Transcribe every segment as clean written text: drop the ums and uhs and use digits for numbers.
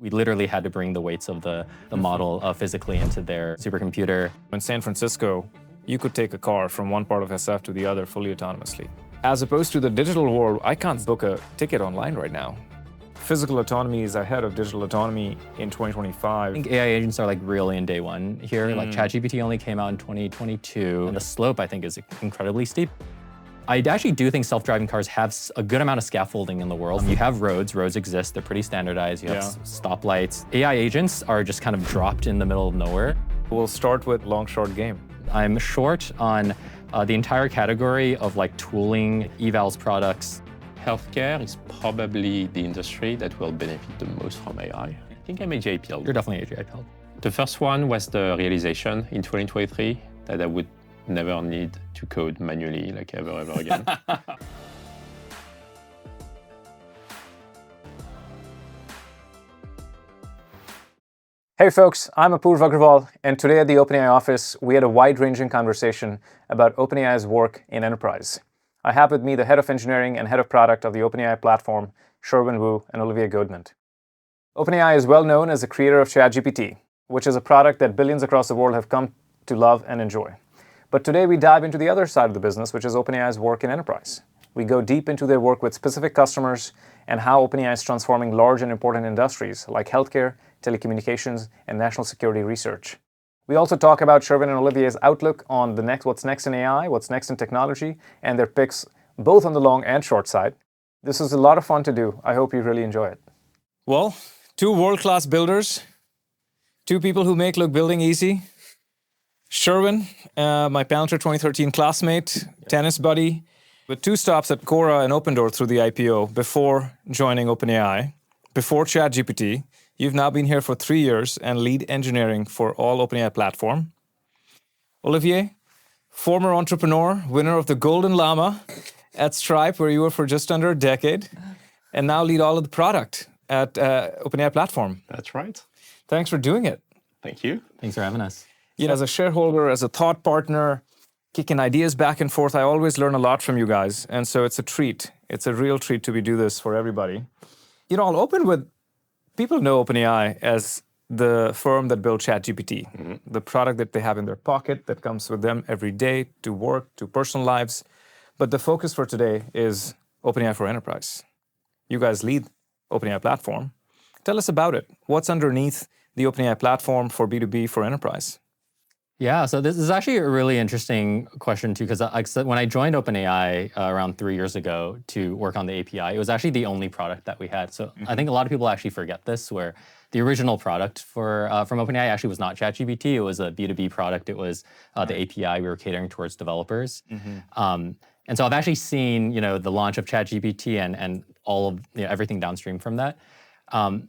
We literally had to bring the weights of the model physically into their supercomputer. In San Francisco, you could take a car from one part of SF to the other fully autonomously. As opposed to the digital world, I can't book a ticket online right now. Physical autonomy is ahead of digital autonomy in 2025. I think AI agents are like really in day one here. Like ChatGPT only came out in 2022. And the slope, I think, is incredibly steep. I actually do think self-driving cars have a good amount of scaffolding in the world. You have roads exist, they're pretty standardized. You have stoplights. AI agents are just kind of dropped in the middle of nowhere. We'll start with long-short game. I'm short on the entire category of like tooling, evals products. Healthcare is probably the industry that will benefit the most from AI. I think I'm AGI pilled. You're definitely AGI pilled. The first one was the realization in 2023 that I would never need to code manually like ever again. Hey folks, I'm Apoorv Agrawal, and today at the OpenAI office, we had a wide-ranging conversation about OpenAI's work in enterprise. I have with me the head of engineering and head of product of the OpenAI platform, Sherwin Wu and Olivier Godement. OpenAI is well known as the creator of ChatGPT, which is a product that billions across the world have come to love and enjoy. But today we dive into the other side of the business, which is OpenAI's work in enterprise. We go deep into their work with specific customers and how OpenAI is transforming large and important industries like healthcare, telecommunications, and national security research. We also talk about Sherwin and Olivier's outlook on what's next in AI, what's next in technology, and their picks both on the long and short side. This is a lot of fun to do. I hope you really enjoy it. Well, two world-class builders, two people who make building easy. Sherwin, my Palantir 2013 classmate, tennis buddy, with two stops at Quora and Opendoor through the IPO before joining OpenAI, before ChatGPT. You've now been here for 3 years and lead engineering for all OpenAI platform. Olivier, former entrepreneur, winner of the Golden Llama at Stripe, where you were for just under a decade, and now lead all of the product at OpenAI platform. That's right. Thanks for doing it. Thank you. Thanks for having us. As a shareholder, as a thought partner, kicking ideas back and forth, I always learn a lot from you guys. And so it's a treat. It's a real treat to do this for everybody. I'll open with, people know OpenAI as the firm that built ChatGPT, the product that they have in their pocket that comes with them every day to work, to personal lives. But the focus for today is OpenAI for enterprise. You guys lead OpenAI platform. Tell us about it. What's underneath the OpenAI platform for B2B for enterprise? Yeah, so this is actually a really interesting question too, because when I joined OpenAI around 3 years ago to work on the API, it was actually the only product that we had. So I think a lot of people actually forget this, where the original product from OpenAI actually was not ChatGPT. It was a B2B product. It was the API we were catering towards developers. And so I've actually seen the launch of ChatGPT and all of everything downstream from that.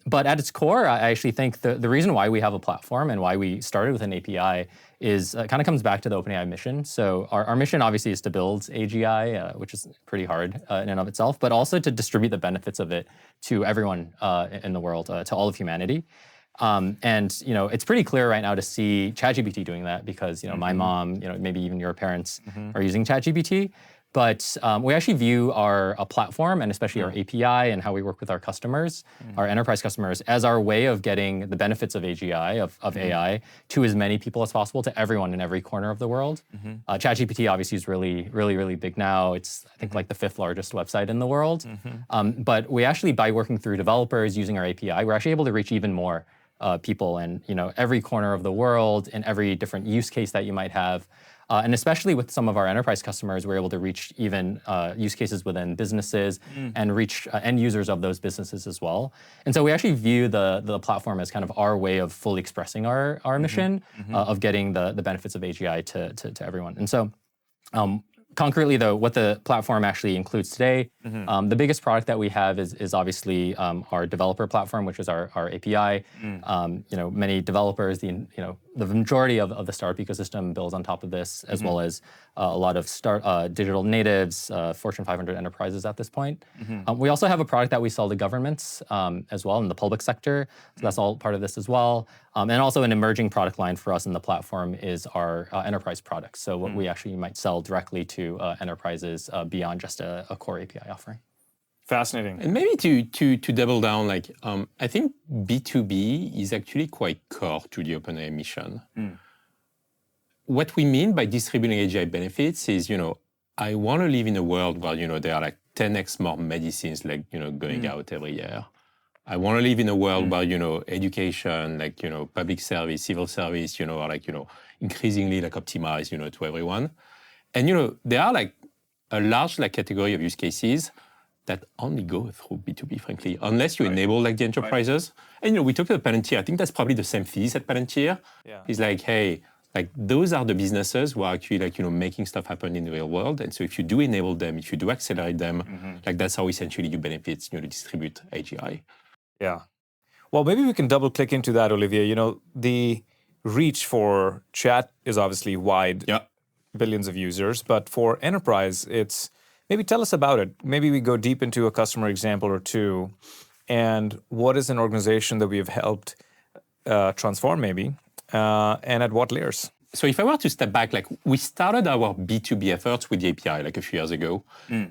But at its core, I actually think the reason why we have a platform and why we started with an API is kind of comes back to the OpenAI mission. So our mission obviously is to build AGI, which is pretty hard in and of itself, but also to distribute the benefits of it to everyone in the world, to all of humanity. And it's pretty clear right now to see ChatGPT doing that because my mom, maybe even your parents are using ChatGPT. But we actually view our platform and especially our API and how we work with our customers, our enterprise customers, as our way of getting the benefits of AGI, of AI, to as many people as possible, to everyone in every corner of the world. ChatGPT obviously is really big now. It's, I think, like the 5th largest website in the world. But we actually, by working through developers using our API, we're actually able to reach even more people in every corner of the world, in every different use case that you might have. And especially with some of our enterprise customers, we're able to reach even use cases within businesses and reach end users of those businesses as well. And so we actually view the platform as kind of our way of fully expressing our mission of getting the benefits of AGI to everyone. And so concretely, though, what the platform actually includes today, the biggest product that we have is obviously our developer platform, which is our API. Many developers, the majority of the startup ecosystem builds on top of this, as well as a lot of digital natives, Fortune 500 enterprises at this point. We also have a product that we sell to governments as well in the public sector. So that's all part of this as well. And also an emerging product line for us in the platform is our enterprise products. So what we actually might sell directly to enterprises beyond just a core API offering. Fascinating. And maybe to double down, like I think B2B is actually quite core to the OpenAI mission. What we mean by distributing AGI benefits is, I want to live in a world where, there are like 10x more medicines like, going out every year. I want to live in a world where, education, like, public service, civil service, are like, increasingly like optimized, to everyone. And, there are like a large like category of use cases that only go through B2B, frankly, unless you enable like the enterprises. Right. And, we talked about Palantir. I think that's probably the same thesis at Palantir. Yeah. It's like, hey, like those are the businesses who are actually like, making stuff happen in the real world. And so if you do enable them, if you do accelerate them, like that's how essentially you benefit, to distribute AGI. Yeah. Well, maybe we can double click into that, Olivier. The reach for chat is obviously wide, billions of users, but for enterprise, it's, maybe tell us about it. Maybe we go deep into a customer example or two, and what is an organization that we have helped transform maybe, and at what layers? So if I were to step back, like we started our B2B efforts with the API like a few years ago.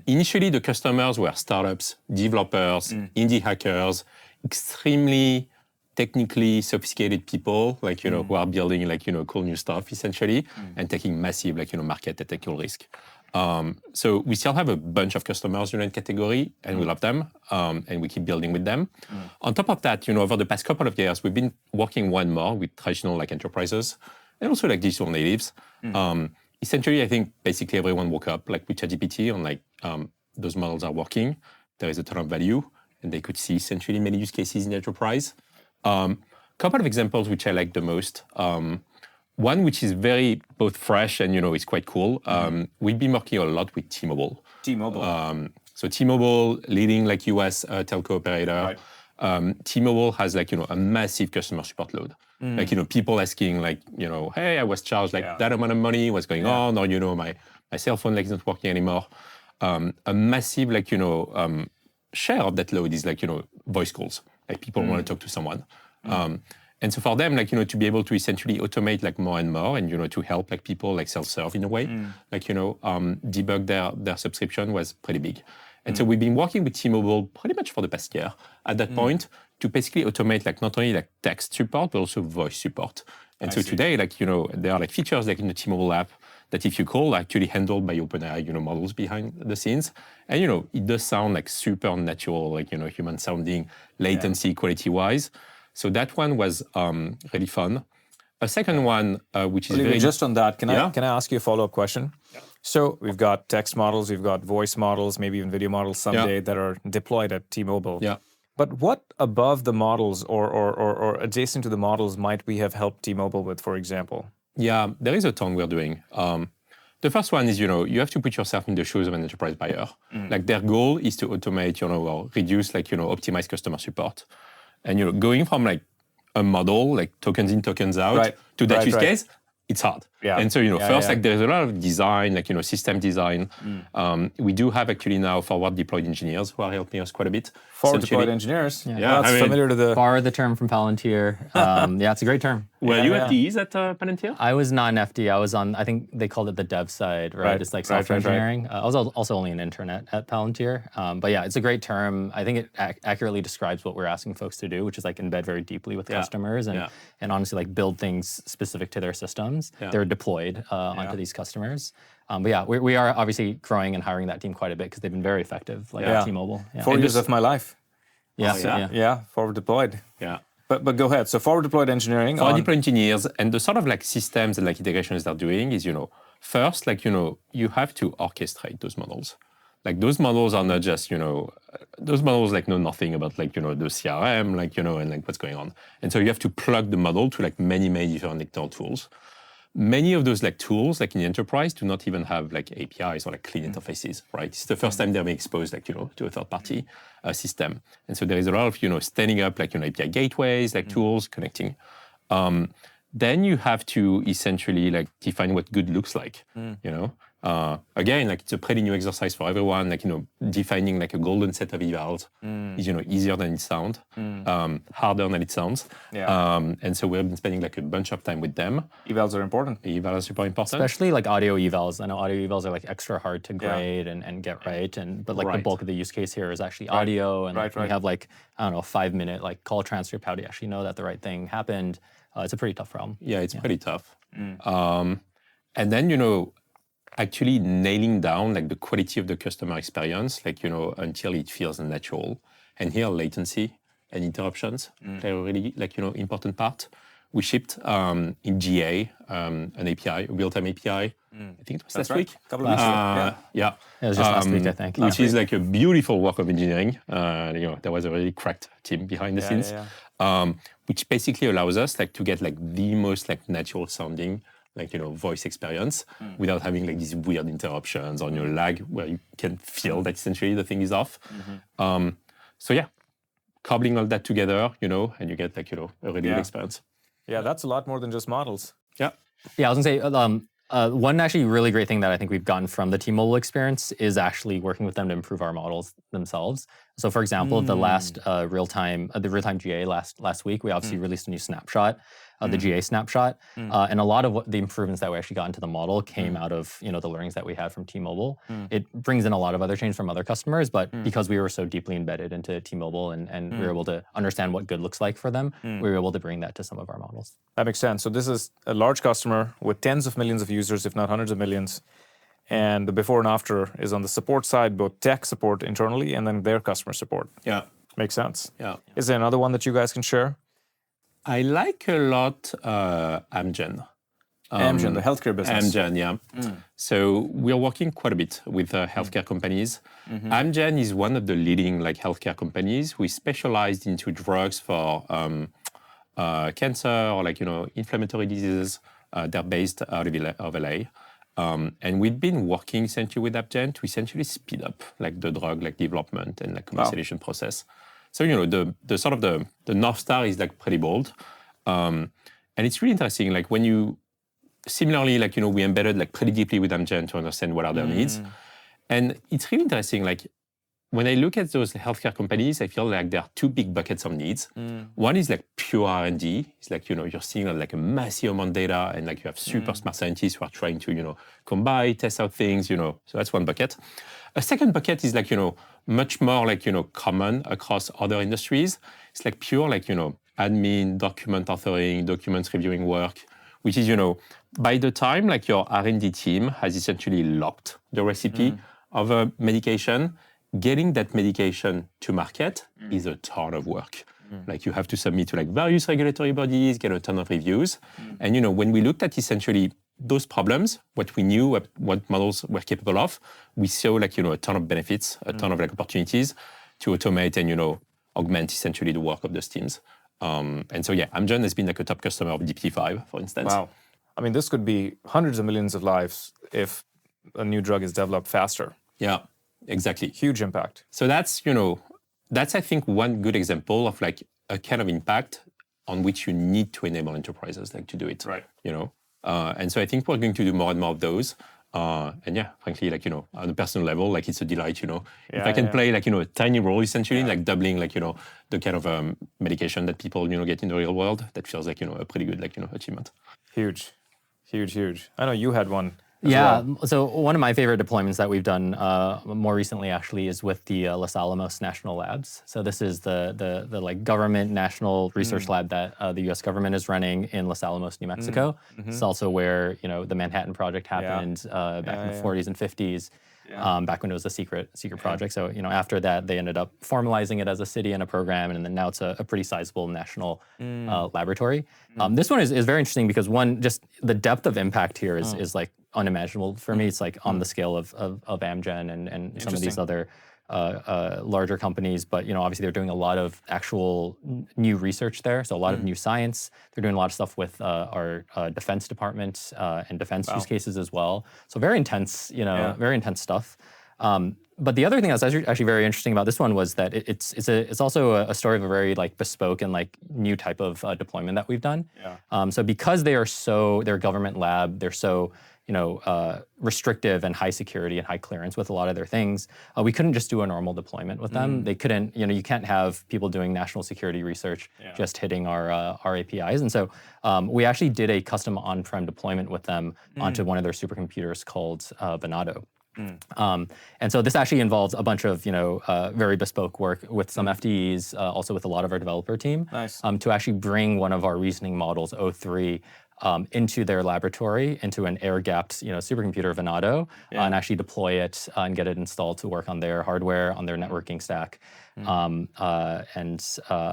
Initially, the customers were startups, developers, indie hackers, extremely technically sophisticated people, like, who are building like, cool new stuff essentially, and taking massive like, market and technical risk. So we still have a bunch of customers in category, and we love them, and we keep building with them. On top of that, over the past couple of years, we've been working more and more with traditional like enterprises and also like digital natives. Essentially, I think basically everyone woke up like with ChatGPT and like those models are working. There is a ton of value, and they could see essentially many use cases in the enterprise. Couple of examples which I like the most. One which is very both fresh and is quite cool. We've been working a lot with T-Mobile. So T-Mobile, leading like US telco operator. Right. T-Mobile has like a massive customer support load. Like people asking like hey, I was charged like that amount of money. What's going on? Or my cell phone like isn't working anymore. A massive like share of that load is like voice calls. Like people want to talk to someone. And so for them, like, to be able to essentially automate like more and more and, to help like people like self-serve in a way, like, debug their subscription was pretty big. And so we've been working with T-Mobile pretty much for the past year at that point to basically automate like not only like text support, but also voice support. And so today, like, there are like features like in the T-Mobile app that if you call, are actually handled by OpenAI, models behind the scenes. And, it does sound like super natural, like, human sounding, latency, quality-wise. So that one was really fun. A second one, which is Olivier, just on that, can I ask you a follow-up question? Yeah. So we've got text models, we've got voice models, maybe even video models someday that are deployed at T-Mobile. Yeah. But what above the models or adjacent to the models might we have helped T-Mobile with, for example? Yeah, there is a ton we're doing. The first one is, you have to put yourself in the shoes of an enterprise buyer. Like their goal is to automate, or reduce, like, optimize customer support. And, going from like a model, like tokens in, tokens out, to that use case, it's hard. Yeah. And so, first, like there's a lot of design, like, system design. We do have actually now forward deployed engineers who are helping us quite a bit. Forward deployed engineers? Yeah, that's familiar to the... Borrow the term from Palantir. Yeah, it's a great term. Were you FDEs at Palantir? I was not an FD. I was on, I think they called it the dev side, right? It's like software engineering. I was also only an intern at Palantir. But yeah, it's a great term. I think it accurately describes what we're asking folks to do, which is like embed very deeply with customers and honestly like build things specific to their systems. They're deployed onto these customers. But yeah, we are obviously growing and hiring that team quite a bit because they've been very effective, like T-Mobile. Yeah. 4 years of my life. Yeah, forward deployed. Yeah. But go ahead. So forward deployed engineering. Forward deployed engineers, and the sort of like systems and like integrations they're doing is, first, like, you have to orchestrate those models. Like those models are not just, those models like know nothing about like, the CRM, like, and like what's going on. And so you have to plug the model to like many different external tools. Many of those like tools, like in the enterprise, do not even have like APIs or like clean interfaces, right? It's the first time they're being exposed, like, to a third-party system. And so there is a lot of, standing up like, API gateways, like tools, connecting. Then you have to essentially like define what good looks like, Again, like it's a pretty new exercise for everyone. Like, defining like a golden set of evals is, easier than it sounds, harder than it sounds. Yeah. And so we've been spending like a bunch of time with them. Evals are important. Evals are super important. Especially like audio evals. I know audio evals are like extra hard to grade and get right. But like the bulk of the use case here is actually audio. And like, we have like, I don't know, 5-minute like call transcript. How do you actually know that the right thing happened? It's a pretty tough problem. Yeah, it's pretty tough. And then, actually nailing down like the quality of the customer experience, like, until it feels natural. And here latency and interruptions play a really like, important part. We shipped in GA an API, a real-time API. I think it was last week. A couple of weeks ago. Yeah, it was just last week, I think. Which is like a beautiful work of engineering. There was a really cracked team behind the scenes, which basically allows us like to get like the most like natural sounding like, voice experience without having like these weird interruptions or lag where you can feel that essentially the thing is off. So yeah, cobbling all that together, and you get like, a really good experience. Yeah, that's a lot more than just models. Yeah, I was gonna say, one actually really great thing that I think we've gotten from the T-Mobile experience is actually working with them to improve our models themselves. So for example, the last real-time GA last week, we obviously released a new snapshot, the GA snapshot. And a lot of the improvements that we actually got into the model came out of the learnings that we had from T-Mobile. It brings in a lot of other changes from other customers, but because we were so deeply embedded into T-Mobile and we were able to understand what good looks like for them, we were able to bring that to some of our models. That makes sense. So this is a large customer with tens of millions of users, if not hundreds of millions. And the before and after is on the support side, both tech support internally and then their customer support. Yeah. Makes sense. Yeah. Is there another one that you guys can share? I like a lot Amgen. Amgen, the healthcare business. Amgen, yeah. So we're working quite a bit with healthcare companies. Amgen is one of the leading like healthcare companies. We specialized into drugs for cancer or like inflammatory diseases. They're based out of LA. And we've been working essentially with Amgen to essentially speed up like the drug like development and like commercialization process. So the sort of the North Star is like pretty bold, and it's really interesting. Like when you similarly like we embedded like pretty deeply with Amgen to understand what are their needs, and it's really interesting. Like when I look at those healthcare companies, I feel like there are two big buckets of needs. One is like pure R&D. It's like you're seeing like a massive amount of data, and like you have super smart scientists who are trying to combine, test out things. So that's one bucket. A second bucket is like much more like common across other industries. It's like pure like admin, document authoring, documents reviewing work, which is by the time like your R&D team has essentially locked the recipe of a medication, getting that medication to market is a ton of work. Like you have to submit to like various regulatory bodies, get a ton of reviews, and when we looked at essentially those problems, what we knew, what models were capable of, we saw like a ton of benefits, a ton of like opportunities to automate and augment essentially the work of those teams. And so Amgen has been like a top customer of GPT-5, for instance. Wow, I mean this could be hundreds of millions of lives if a new drug is developed faster. Yeah, exactly. Huge impact. So that's that's I think one good example of like a kind of impact on which you need to enable enterprises like to do it. Right. And so I think we're going to do more and more of those. And frankly, like, on a personal level, like it's a delight, if I can play like, a tiny role essentially, like doubling like, the kind of medication that people, get in the real world, that feels like, a pretty good, like, achievement. Huge. I know you had one. So one of my favorite deployments that we've done more recently actually is with the Los Alamos National Labs. So this is the like government national research lab that the U.S. government is running in Los Alamos, New Mexico. It's also where the Manhattan Project happened back in the 40s and 50s. Back when it was a secret project. So after that they ended up formalizing it as a city and a program, and then now it's a pretty sizable national laboratory. This one is very interesting because one, just the depth of impact here is like unimaginable for me. It's like on the scale of Amgen and some of these other larger companies, but obviously they're doing a lot of actual new research there. So a lot of new science. They're doing a lot of stuff with our defense department and defense use cases as well. So very intense, very intense stuff. But the other thing that's actually very interesting about this one was that it's also a story of a very like bespoke and like new type of deployment that we've done. So because they're a government lab, they're so restrictive and high security and high clearance with a lot of their things. We couldn't just do a normal deployment with them. They couldn't, you can't have people doing national security research just hitting our APIs. And so we actually did a custom on-prem deployment with them onto one of their supercomputers called Venado. And so this actually involves a bunch of very bespoke work with some FDEs, also with a lot of our developer team, to actually bring one of our reasoning models, O3, into their laboratory, into an air-gapped supercomputer Venado, and actually deploy it and get it installed to work on their hardware, on their networking stack, and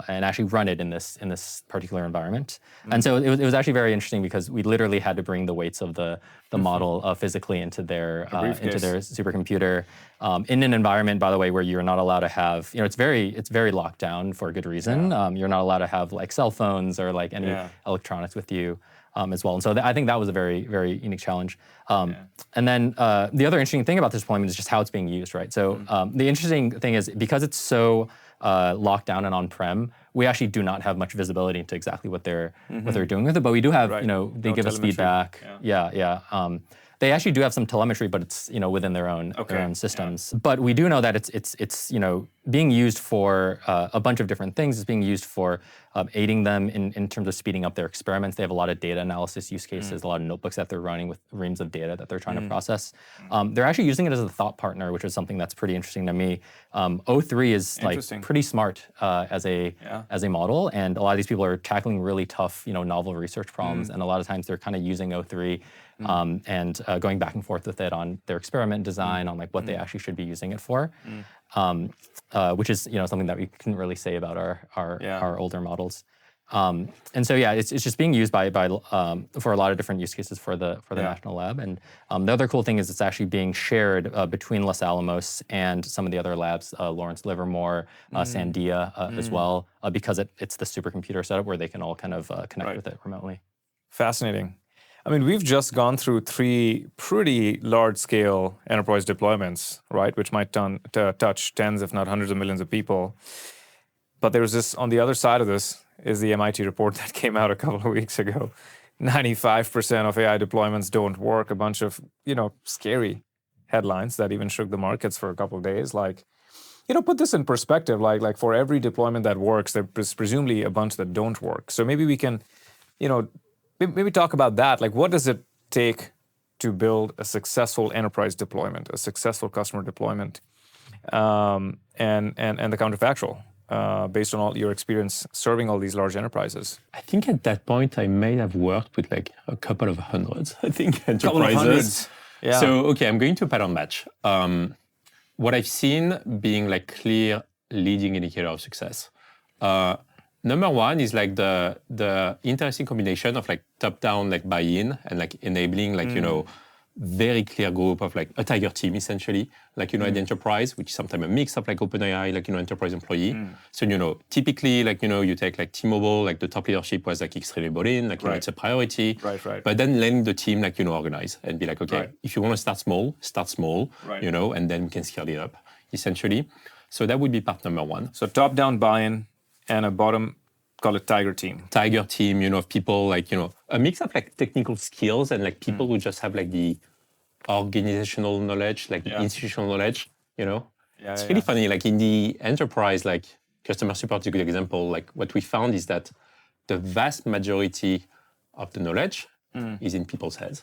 actually run it in this particular environment. And so it was actually very interesting because we literally had to bring the weights of the model physically into their supercomputer in an environment, by the way, where you're not allowed to have, it's very locked down for a good reason. You're not allowed to have like cell phones or like any electronics with you. As well. And so I think that was a very, very unique challenge. And then the other interesting thing about this deployment is just how it's being used, right? So the interesting thing is because it's so locked down and on-prem, we actually do not have much visibility into exactly what they're doing with it. But we do have, they give us feedback. They actually do have some telemetry, but it's within their own systems. But we do know that it's being used for a bunch of different things. It's being used for aiding them in terms of speeding up their experiments. They have a lot of data analysis use cases, a lot of notebooks that they're running with reams of data that they're trying to process. They're actually using it as a thought partner, which is something that's pretty interesting to me. O3 is like pretty smart as a model, and a lot of these people are tackling really tough, novel research problems, and a lot of times they're kind of using O3 and going back and forth with it on their experiment design, on like what they actually should be using it for, which is something that we couldn't really say about our older models. And so it's just being used by for a lot of different use cases for the national lab. And the other cool thing is it's actually being shared between Los Alamos and some of the other labs, Lawrence Livermore, Sandia as well, because it's the supercomputer setup where they can all kind of connect with it remotely. Fascinating. I mean, we've just gone through 3 pretty large-scale enterprise deployments, right, which might touch tens, if not hundreds of millions of people. But there's this, on the other side of this, is the MIT report that came out a couple of weeks ago. 95% of AI deployments don't work. A bunch of, scary headlines that even shook the markets for a couple of days. Like, put this in perspective. Like for every deployment that works, there's presumably a bunch that don't work. So maybe we can, maybe talk about that. Like, what does it take to build a successful enterprise deployment, a successful customer deployment, and the counterfactual based on all your experience serving all these large enterprises? I think at that point I may have worked with like a couple of hundreds. I think enterprises. Couple of hundreds. Yeah. So I'm going to pattern match. What I've seen being like clear leading indicator of success. Number one is like the interesting combination of like top-down like buy-in and like enabling like very clear group of like a tiger team essentially, like at the enterprise, which is sometimes a mix of like OpenAI, like enterprise employee. So typically like you take like T-Mobile, like the top leadership was like extremely bought in, like it's a priority. Right. But then letting the team like organize and be like, okay, if you want to start small, and then we can scale it up essentially. So that would be part number one. So top-down buy-in and a bottom, call it tiger team. Tiger team, of people like, a mix of like technical skills and like people who just have like the organizational knowledge, like the institutional knowledge, It's really funny, like in the enterprise, like customer support is a good example. Like what we found is that the vast majority of the knowledge is in people's heads.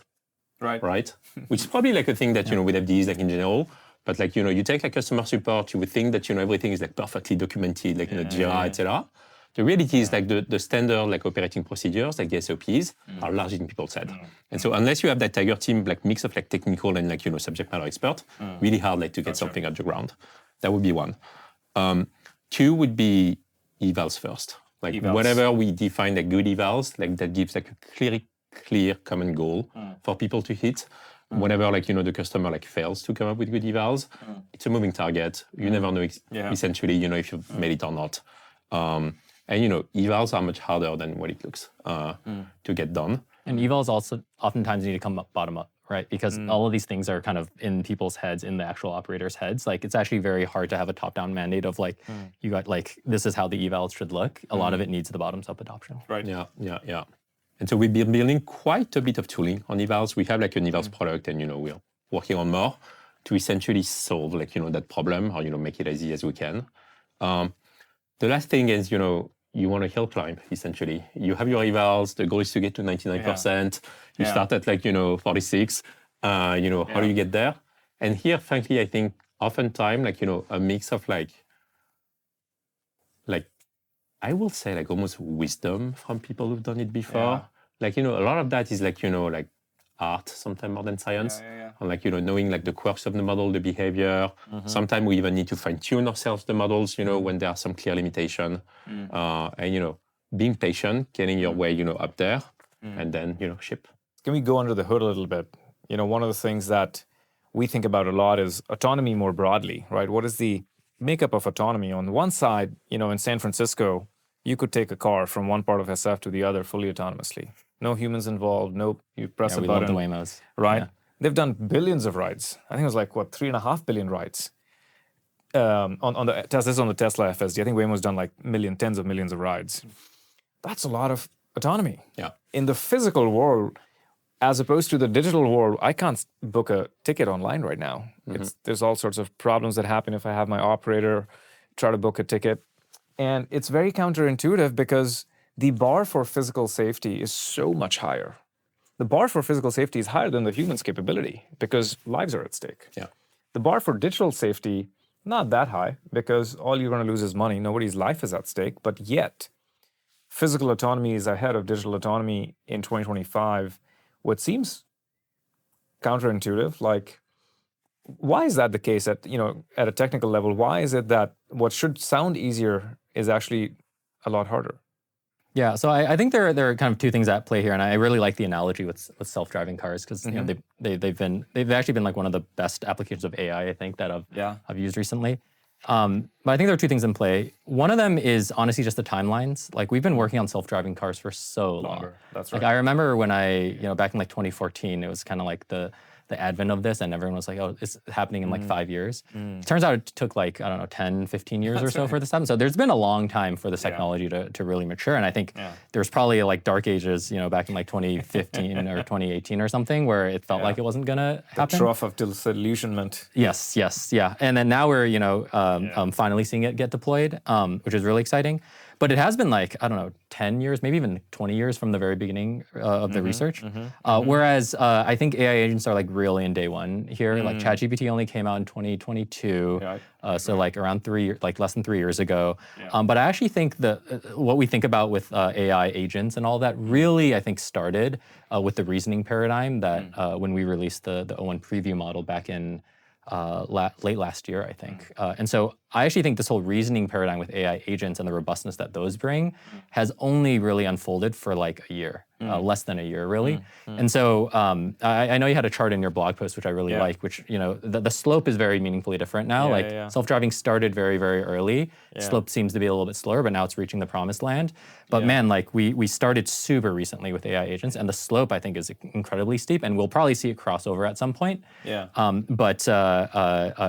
Right? Which is probably like a thing that, with FDEs like in general. But like, you take like customer support, you would think that, everything is like perfectly documented, like Jira, etc. The reality is like the standard like operating procedures, like the SOPs, are largely in people's head. And so unless you have that tiger team, like mix of like technical and like, subject matter expert, really hard like to get something off the ground. That would be one. 2 would be evals first. Like whatever we define like good evals, like that gives like a clear common goal for people to hit. Whenever like the customer like fails to come up with good evals, it's a moving target. You never know essentially if you've made it or not. And evals are much harder than what it looks to get done. And evals also oftentimes need to come up bottom up, right? Because all of these things are kind of in people's heads, in the actual operators' heads. Like it's actually very hard to have a top-down mandate of like you got like this is how the evals should look. A lot of it needs the bottoms-up adoption. Right. Yeah. And so we've been building quite a bit of tooling on evals. We have like an evals product, and we're working on more to essentially solve like that problem, or make it as easy as we can. The last thing is you want to hill climb, essentially. You have your evals, the goal is to get to 99%. You start at like 46. How do you get there? And here, frankly, I think oftentimes like a mix of like I will say like almost wisdom from people who've done it before. Like a lot of that is like like art, sometimes more than science. And like knowing like the quirks of the model, the behavior. Sometimes we even need to fine tune ourselves the models. When there are some clear limitation. And being patient, getting your way up there, and then ship. Can we go under the hood a little bit? One of the things that we think about a lot is autonomy more broadly, right? What is the makeup of autonomy? On one side, in San Francisco, you could take a car from one part of SF to the other fully autonomously. No humans involved, you press a button. We love the Waymos. Right? Yeah. They've done billions of rides. I think it was like, 3.5 billion rides. On the Tesla, this is on the Tesla FSD. I think Waymo's done like tens of millions of rides. That's a lot of autonomy. Yeah. In the physical world, as opposed to the digital world, I can't book a ticket online right now. There's all sorts of problems that happen if I have my operator try to book a ticket. And it's very counterintuitive because the bar for physical safety is so much higher. The bar for physical safety is higher than the human's capability because lives are at stake. Yeah. The bar for digital safety, not that high because all you're going to lose is money. Nobody's life is at stake. But yet, physical autonomy is ahead of digital autonomy in 2025. What seems counterintuitive, like, why is that the case at a technical level? Why is it that what should sound easier is actually a lot harder? Yeah, so I think there are kind of two things at play here, and I really like the analogy with self-driving cars because they've actually been like one of the best applications of AI I think that I've used recently. But I think there are two things in play. One of them is honestly just the timelines. Like we've been working on self-driving cars for so long. That's right. Like I remember when back in like 2014, it was kind of like the advent of this, and everyone was like, oh, it's happening in like 5 years. It turns out it took like, 10, 15 years or so for this to happen. So there's been a long time for this technology to really mature. And I think there's probably like dark ages, back in like 2015 or 2018 or something where it felt like it wasn't gonna happen. The trough of disillusionment. Yes, yeah. And then now we're, finally seeing it get deployed, which is really exciting. But it has been like, 10 years, maybe even 20 years from the very beginning of the research. Whereas I think AI agents are like really in day one here. Like ChatGPT only came out in 2022. So like around less than 3 years ago. But I actually think what we think about with AI agents and all that really, I think, started with the reasoning paradigm that when we released the O1 preview model back in late last year, I think. And so I actually think this whole reasoning paradigm with AI agents and the robustness that those bring has only really unfolded for like a year, less than a year, really. And so I know you had a chart in your blog post, which I really like, which, the slope is very meaningfully different now. Self-driving started very, very early. Slope seems to be a little bit slower, but now it's reaching the promised land. But man, like we started super recently with AI agents, and the slope, I think, is incredibly steep, and we'll probably see it cross over at some point. But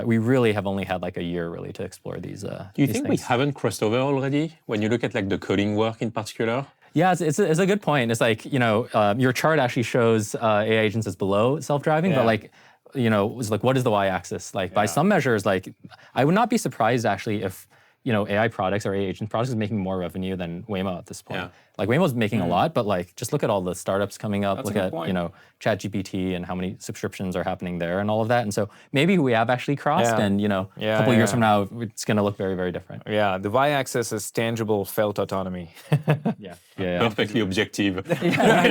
we really have only had like a year really to explore these. Do you think we haven't crossed over already when you look at like the coding work in particular? Yeah, it's a good point. It's like, your chart actually shows AI agents as below self-driving, but like, it's like, what is the y-axis? Like by some measures, like I would not be surprised actually if, AI products or AI agent products is making more revenue than Waymo at this point. Like Waymo's making a lot, but like just look at all the startups coming up. Look at ChatGPT and how many subscriptions are happening there and all of that. And so maybe we have actually crossed, and a couple of years from now, it's going to look very, very different. Yeah, the y-axis is tangible, felt autonomy. Perfectly objective. How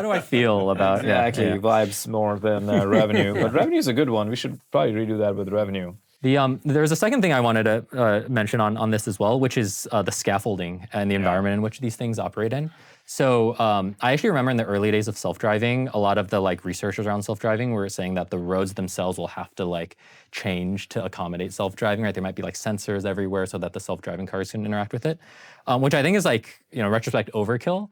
do I feel about vibes more than revenue? But revenue is a good one. We should probably redo that with revenue. There's a second thing I wanted to mention on this as well, which is the scaffolding and the environment in which these things operate in. So I actually remember in the early days of self-driving, a lot of the like researchers around self-driving were saying that the roads themselves will have to like change to accommodate self-driving, right? There might be like sensors everywhere so that the self-driving cars can interact with it, which I think is like, retrospect overkill.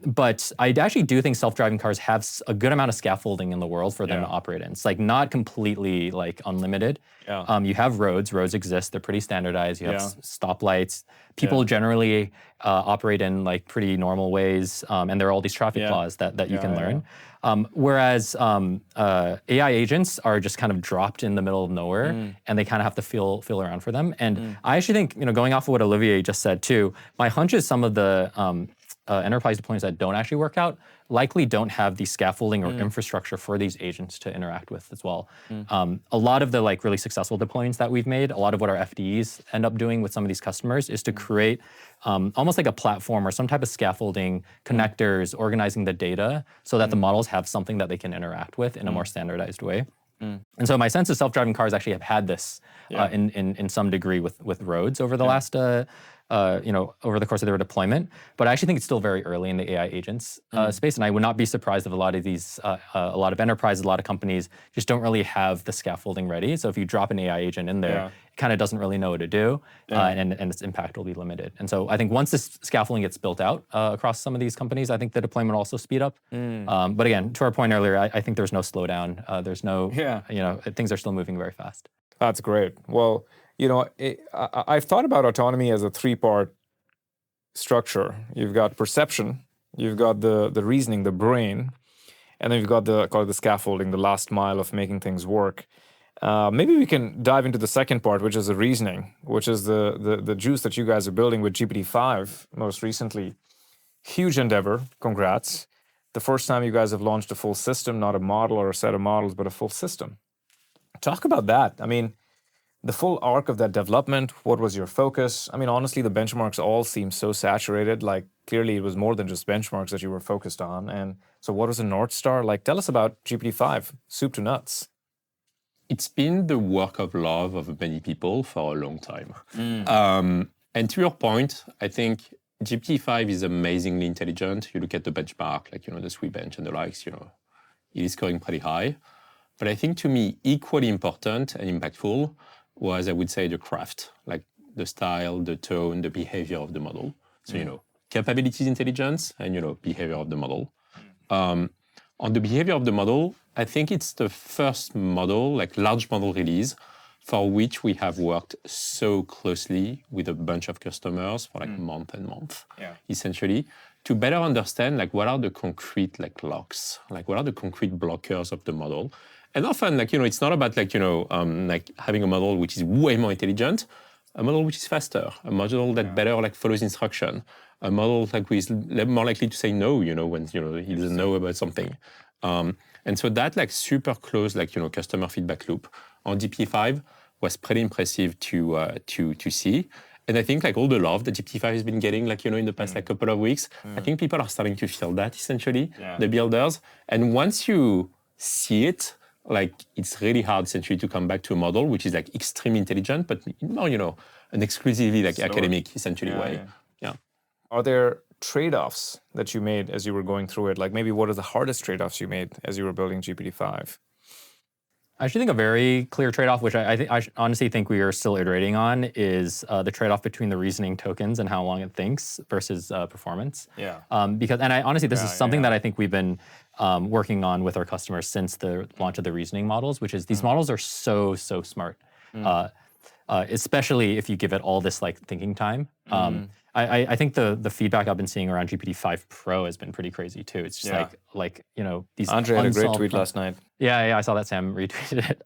But I actually do think self-driving cars have a good amount of scaffolding in the world for them to operate in. It's like not completely like unlimited. You have roads exist, they're pretty standardized. You have stoplights. People generally operate in like pretty normal ways, and there are all these traffic laws that you can learn. Whereas AI agents are just kind of dropped in the middle of nowhere, and they kind of have to feel around for them. And I actually think, going off of what Olivier just said too, my hunch is some of the enterprise deployments that don't actually work out likely don't have the scaffolding or infrastructure for these agents to interact with as well. A lot of the like really successful deployments that we've made, a lot of what our FDEs end up doing with some of these customers is to create almost like a platform or some type of scaffolding, connectors, organizing the data so that the models have something that they can interact with in a more standardized way. And so my sense is self-driving cars actually have had this in some degree with roads over the last over the course of their deployment. But I actually think it's still very early in the AI agents space, and I would not be surprised if a lot of these, a lot of enterprises, a lot of companies just don't really have the scaffolding ready. So if you drop an AI agent in there, it kind of doesn't really know what to do, and its impact will be limited. And so I think once this scaffolding gets built out across some of these companies, I think the deployment will also speed up. But again, to our point earlier, I think there's no slowdown. There's no, things are still moving very fast. That's great. Well, I've thought about autonomy as a three-part structure. You've got perception, you've got the reasoning, the brain, and then you've got call it the scaffolding, the last mile of making things work. Maybe we can dive into the second part, which is the reasoning, which is the juice that you guys are building with GPT-5 most recently. Huge endeavor. Congrats. The first time you guys have launched a full system, not a model or a set of models, but a full system. Talk about that. I mean, the full arc of that development, what was your focus? I mean, honestly, the benchmarks all seem so saturated. Like, clearly it was more than just benchmarks that you were focused on. And so what was the North Star? Like, tell us about GPT-5, soup to nuts. It's been the work of love of many people for a long time. And to your point, I think GPT-5 is amazingly intelligent. You look at the benchmark, like, the Sui bench and the likes, it is scoring pretty high. But I think to me, equally important and impactful was, I would say, the craft, like the style, the tone, the behavior of the model. So, capabilities, intelligence, and, behavior of the model. On the behavior of the model, I think it's the first model, like large model release, for which we have worked so closely with a bunch of customers for like month and month, essentially, to better understand like what are the concrete like locks, like what are the concrete blockers of the model. And often, like, it's not about like, like having a model which is way more intelligent, a model which is faster, a model that better like follows instruction, a model like who is more likely to say no, when, he doesn't know about something. And so that like super close, like, customer feedback loop on GPT-5 was pretty impressive to see. And I think like all the love that GPT-5 has been getting, like, in the past like couple of weeks, I think people are starting to feel that essentially, the builders. And once you see it, like, it's really hard essentially to come back to a model which is like extremely intelligent, but more, an exclusively like academic essentially way. Yeah. Are there trade-offs that you made as you were going through it? Like, maybe what are the hardest trade-offs you made as you were building GPT-5? I actually think a very clear trade-off, which I honestly think we are still iterating on, is the trade-off between the reasoning tokens and how long it thinks versus performance. Because I honestly, this is something that I think we've been working on with our customers since the launch of the reasoning models, which is these models are so smart, especially if you give it all this like thinking time. I think the feedback I've been seeing around GPT-5 Pro has been pretty crazy too. It's just like these Andre had a great tweet last night. Yeah, I saw that. Sam retweeted it.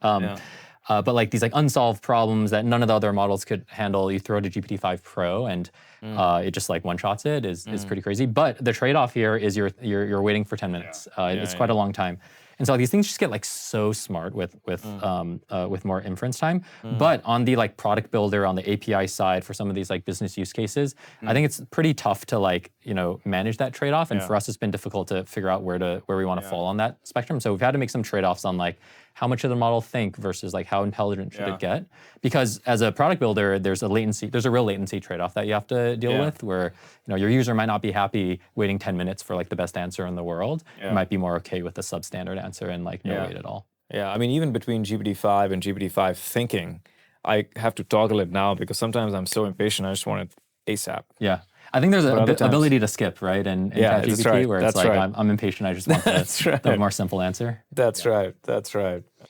But like these like unsolved problems that none of the other models could handle, you throw to GPT-5 Pro and it just like one-shots it is pretty crazy. But the trade-off here is you're waiting for 10 minutes. It's quite a long time. And so these things just get like so smart with more inference time. But on the like product builder, on the API side for some of these like business use cases, I think it's pretty tough to like, manage that trade-off. And for us, it's been difficult to figure out where we want to fall on that spectrum. So we've had to make some trade-offs on like how much should the model think versus like how intelligent should it get? Because as a product builder, there's a real latency trade-off that you have to deal with where, your user might not be happy waiting 10 minutes for like the best answer in the world. You might be more okay with the substandard answer and like no wait at all. Yeah, I mean, even between GPT-5 and GPT-5 thinking, I have to toggle it now because sometimes I'm so impatient, I just want it ASAP. Yeah. I think there's an ability to skip, right? And ChatGPT, where it's like, I'm impatient, I just want the more simple answer. That's right.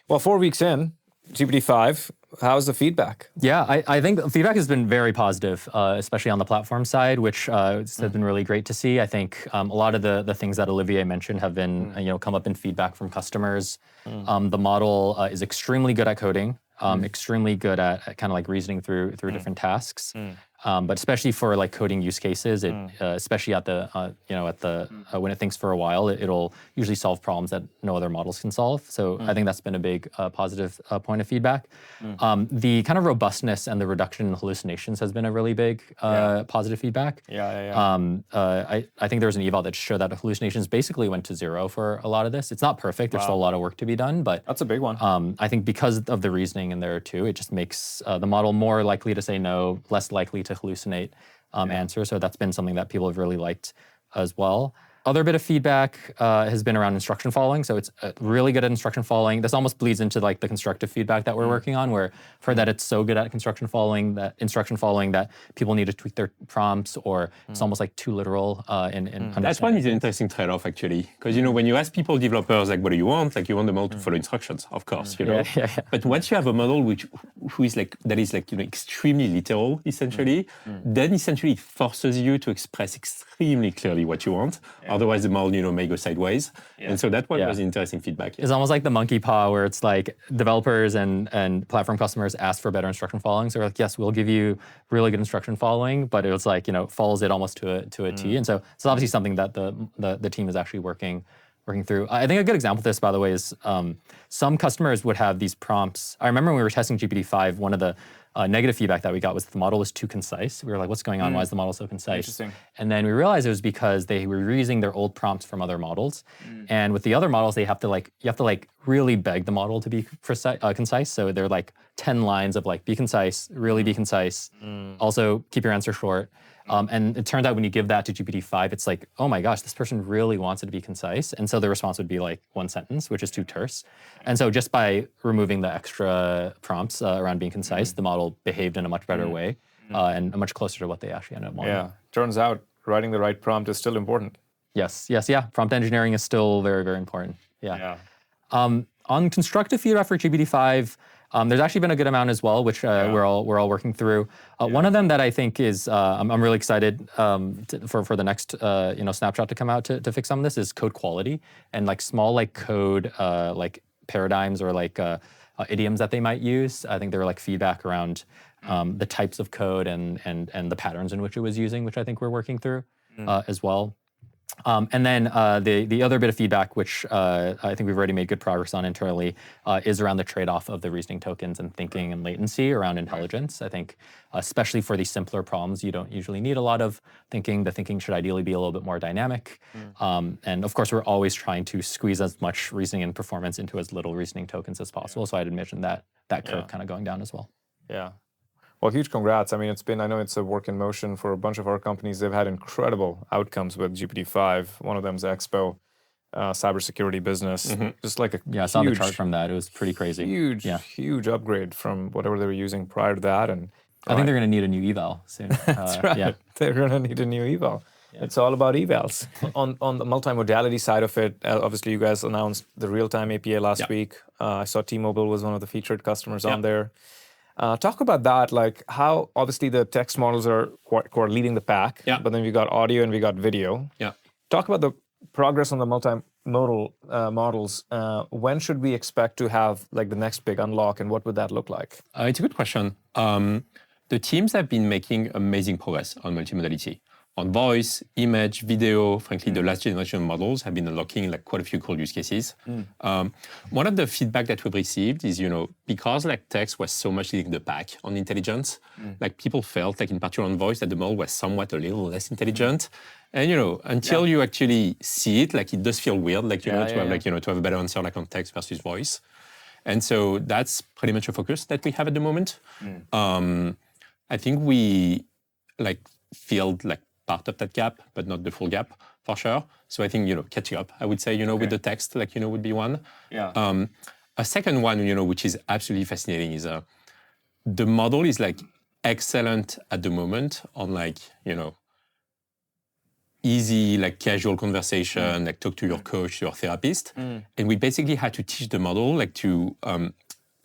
Well, 4 weeks in, GPT-5. How's the feedback? Yeah, I think the feedback has been very positive, especially on the platform side, which has been really great to see. I think a lot of the things that Olivier mentioned have been, come up in feedback from customers. The model is extremely good at coding, extremely good at kind of like reasoning through different tasks. But especially for like coding use cases, especially at the when it thinks for a while, it'll usually solve problems that no other models can solve. So I think that's been a big positive point of feedback. The kind of robustness and the reduction in hallucinations has been a really big positive feedback. I think there was an eval that showed that hallucinations basically went to 0 for a lot of this. It's not perfect. There's still a lot of work to be done, but that's a big one. I think because of the reasoning in there too, it just makes the model more likely to say no, less likely to hallucinate answers. So that's been something that people have really liked as well. Other bit of feedback has been around instruction following. So it's really good at instruction following. This almost bleeds into like the constructive feedback that we're working on, where for that it's so good at instruction following that people need to tweak their prompts, or it's almost like too literal in That's one is an interesting trade-off actually, because when you ask people, developers, like what do you want? Like you want the model to follow instructions, of course, But once you have a model who is like extremely literal, essentially, then essentially it forces you to express extremely clearly what you want. Otherwise, the model, may go sideways. And so that one was interesting feedback. It's almost like the monkey paw, where it's like developers and platform customers ask for better instruction following. So we're like, yes, we'll give you really good instruction following, but it was like, follows it almost to a T. And so it's obviously something that the team is actually working through. I think a good example of this, by the way, is some customers would have these prompts. I remember when we were testing GPT-5, one of the negative feedback that we got was that the model was too concise. We were like, what's going on? Why is the model so concise? Interesting. And then we realized it was because they were reusing their old prompts from other models. And with the other models, you have to really beg the model to be concise. So they're like 10 lines of like, be concise, really be concise. Also keep your answer short. And it turns out when you give that to GPT-5, it's like, oh my gosh, this person really wants it to be concise. And so the response would be like one sentence, which is too terse. And so just by removing the extra prompts around being concise, the model behaved in a much better way and much closer to what they actually ended up wanting. Yeah, turns out writing the right prompt is still important. Yes. Prompt engineering is still very, very important. Yeah. On constructive feedback for GPT-5, there's actually been a good amount as well, which we're all working through. One of them that I think is I'm really excited for the next snapshot to come out to fix some of this is code quality and like small like code like paradigms or like idioms that they might use. I think there were like feedback around the types of code and the patterns in which it was using, which I think we're working through as well. And then the other bit of feedback, which I think we've already made good progress on internally, is around the trade-off of the reasoning tokens and thinking and latency around intelligence. I think especially for these simpler problems, you don't usually need a lot of thinking. The thinking should ideally be a little bit more dynamic. And of course, we're always trying to squeeze as much reasoning and performance into as little reasoning tokens as possible. So I'd envision that curve kind of going down as well. Yeah. Well, huge congrats. I mean, I know it's a work in motion for a bunch of our companies. They've had incredible outcomes with GPT-5. One of them is Expo, cybersecurity business. Just like I saw the chart from that. It was pretty crazy. Huge upgrade from whatever they were using prior to that. And I think they're going to need a new eval soon. That's right. Yeah. They're going to need a new eval. Yeah. It's all about evals. on the multimodality side of it, obviously you guys announced the Realtime API last week. I saw T-Mobile was one of the featured customers on there. Talk about that, like how obviously the text models are quite leading the pack, but then we got audio and we got video. Talk about the progress on the multimodal models. When should we expect to have like the next big unlock, and what would that look like? It's a good question. The teams have been making amazing progress on multimodality. On voice, image, video, frankly, the last generation models have been unlocking like quite a few cool use cases. One of the feedback that we've received is, because like text was so much leading the pack on intelligence, like people felt like in particular on voice that the model was somewhat a little less intelligent. And until you actually see it, like it does feel weird, like to have a better answer like on text versus voice. And so that's pretty much a focus that we have at the moment. I think we like filled like part of that gap, but not the full gap for sure. So I think, catching up, I would say, with the text, like, would be one. A second one, which is absolutely fascinating is the model is like excellent at the moment on like, easy, like casual conversation, like talk to your coach, your therapist. And we basically had to teach the model like to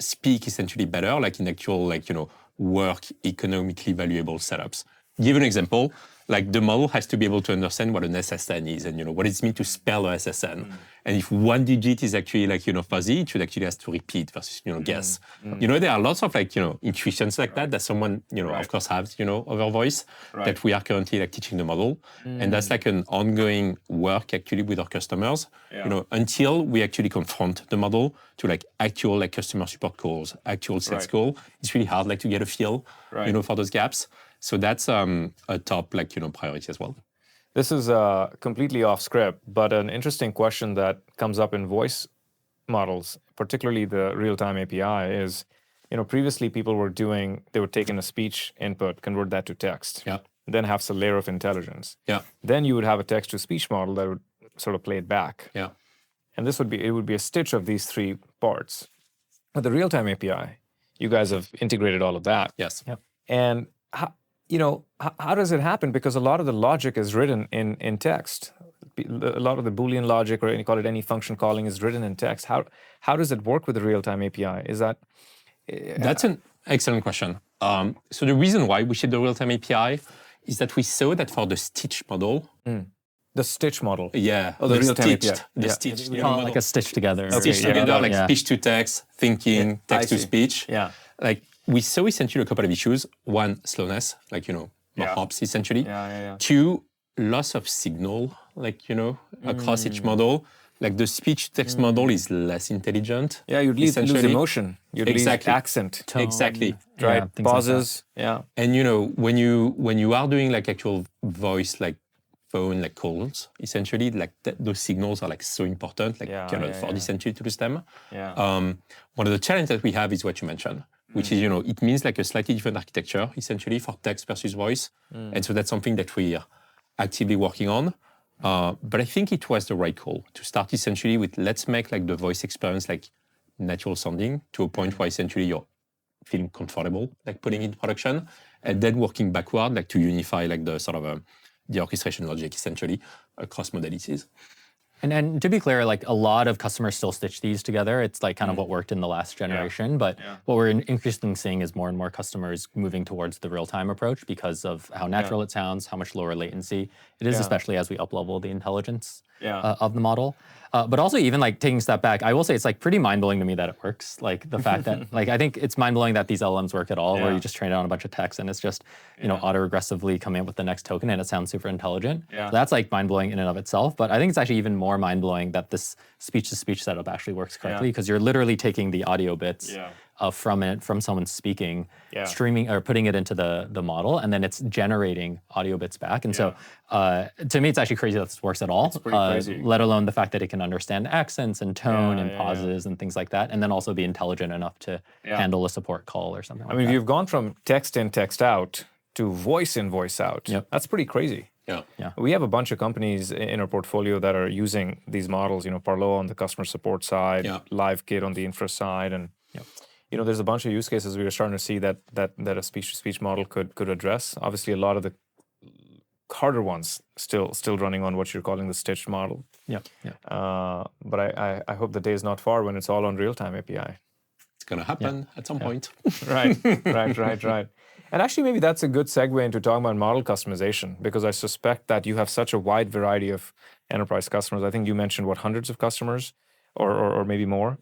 speak essentially better, like in actual, work economically valuable setups. Give an example, like the model has to be able to understand what an SSN is and what does it mean to spell a SSN. And if one digit is actually fuzzy, it should actually has to repeat versus guess. There are lots of intuitions like that someone of course has over voice that we are currently teaching the model, and that's like an ongoing work actually with our customers. Until we actually confront the model to actual customer support calls, actual sales call. It's really hard to get a feel for those gaps. So that's a top priority as well. This is completely off script, but an interesting question that comes up in voice models, particularly the real-time API, is, previously people were taking a speech input, convert that to text, then have a layer of intelligence. Then you would have a text-to-speech model that would sort of play it back. And it would be a stitch of these three parts. With the real-time API, you guys have integrated all of that. Yes. And how does it happen? Because a lot of the logic is written in text. A lot of the Boolean logic, or you call it any function calling, is written in text. How does it work with the real-time API? That's an excellent question. So the reason why we ship the real-time API is that we saw that for the stitch model. The stitch model. Yeah. Oh, the real-time API. The stitch. We call it like a stitch together. Stitch together, speech to text, thinking, text to speech. Yeah. We saw essentially a couple of issues. One, slowness, more hops essentially. Two, loss of signal, across each model. The speech-text model is less intelligent. Yeah, you'd lose emotion. You'd lose accent. Tone. Exactly. Right. Pauses. And when you are doing actual voice, phone, calls, essentially, those signals are so important, for essentially to lose them. One of the challenges that we have is what you mentioned, which is, it means a slightly different architecture, essentially, for text versus voice. And so that's something that we are actively working on. But I think it was the right call to start essentially with, let's make the voice experience natural sounding to a point where essentially you're feeling comfortable putting it in production, and then working backward to unify the sort of the orchestration logic essentially across modalities. And to be clear, a lot of customers still stitch these together. It's kind of what worked in the last generation. But what we're increasingly seeing is more and more customers moving towards the real-time approach because of how natural it sounds, how much lower latency it is, especially as we up-level the intelligence of the model. But also even taking a step back, I will say it's pretty mind-blowing to me that it works. The fact that I think it's mind-blowing that these LLMs work at all, where you just train it on a bunch of text and it's just auto-regressively coming up with the next token and it sounds super intelligent. So that's mind-blowing in and of itself. But I think it's actually even more mind-blowing that this speech-to-speech setup actually works correctly, because you're literally taking the audio bits from someone speaking, streaming or putting it into the model, and then it's generating audio bits back. And so to me, it's actually crazy that this works at all. It's pretty crazy. Let alone the fact that it can understand accents and tone and pauses and things like that, and then also be intelligent enough to handle a support call or something like that. I mean, you've gone from text in, text out to voice in, voice out. That's pretty crazy. Yeah. We have a bunch of companies in our portfolio that are using these models, Parlo on the customer support side, LiveKit on the infra side, and there's a bunch of use cases we are starting to see that a speech-to-speach model could address. Obviously, a lot of the harder ones still running on what you're calling the stitched model. But I hope the day is not far when it's all on real-time API. It's going to happen at some point. Right. And actually, maybe that's a good segue into talking about model customization, because I suspect that you have such a wide variety of enterprise customers. I think you mentioned, hundreds of customers or maybe more.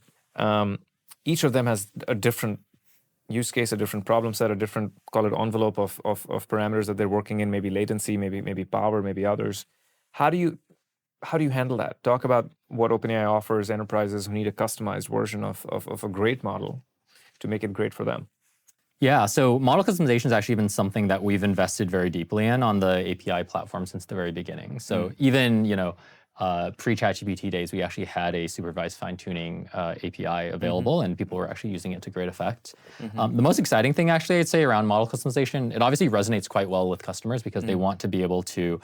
Each of them has a different use case, a different problem set, a different, call it, envelope of parameters that they're working in, maybe latency, maybe power, maybe others. How do you handle that? Talk about what OpenAI offers enterprises who need a customized version of a great model to make it great for them. Yeah, so model customization has actually been something that we've invested very deeply in on the API platform since the very beginning. So even, pre-ChatGPT days, we actually had a supervised fine-tuning API available, and people were actually using it to great effect. The most exciting thing, actually, I'd say, around model customization, it obviously resonates quite well with customers because they want to be able to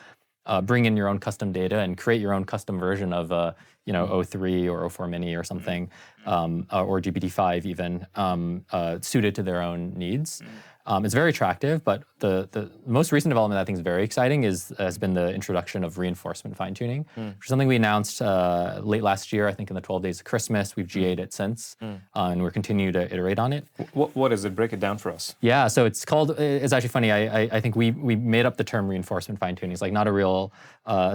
bring in your own custom data and create your own custom version of O3 or O4 Mini or something, or GPT-5 even, suited to their own needs. It's very attractive, but the most recent development that I think is very exciting has been the introduction of reinforcement fine-tuning, which is something we announced late last year, I think in the 12 days of Christmas. We've GA'd it since, and we're continuing to iterate on it. What is it? Break it down for us. Yeah, so it's actually funny, I think we made up the term reinforcement fine-tuning. It's like not a real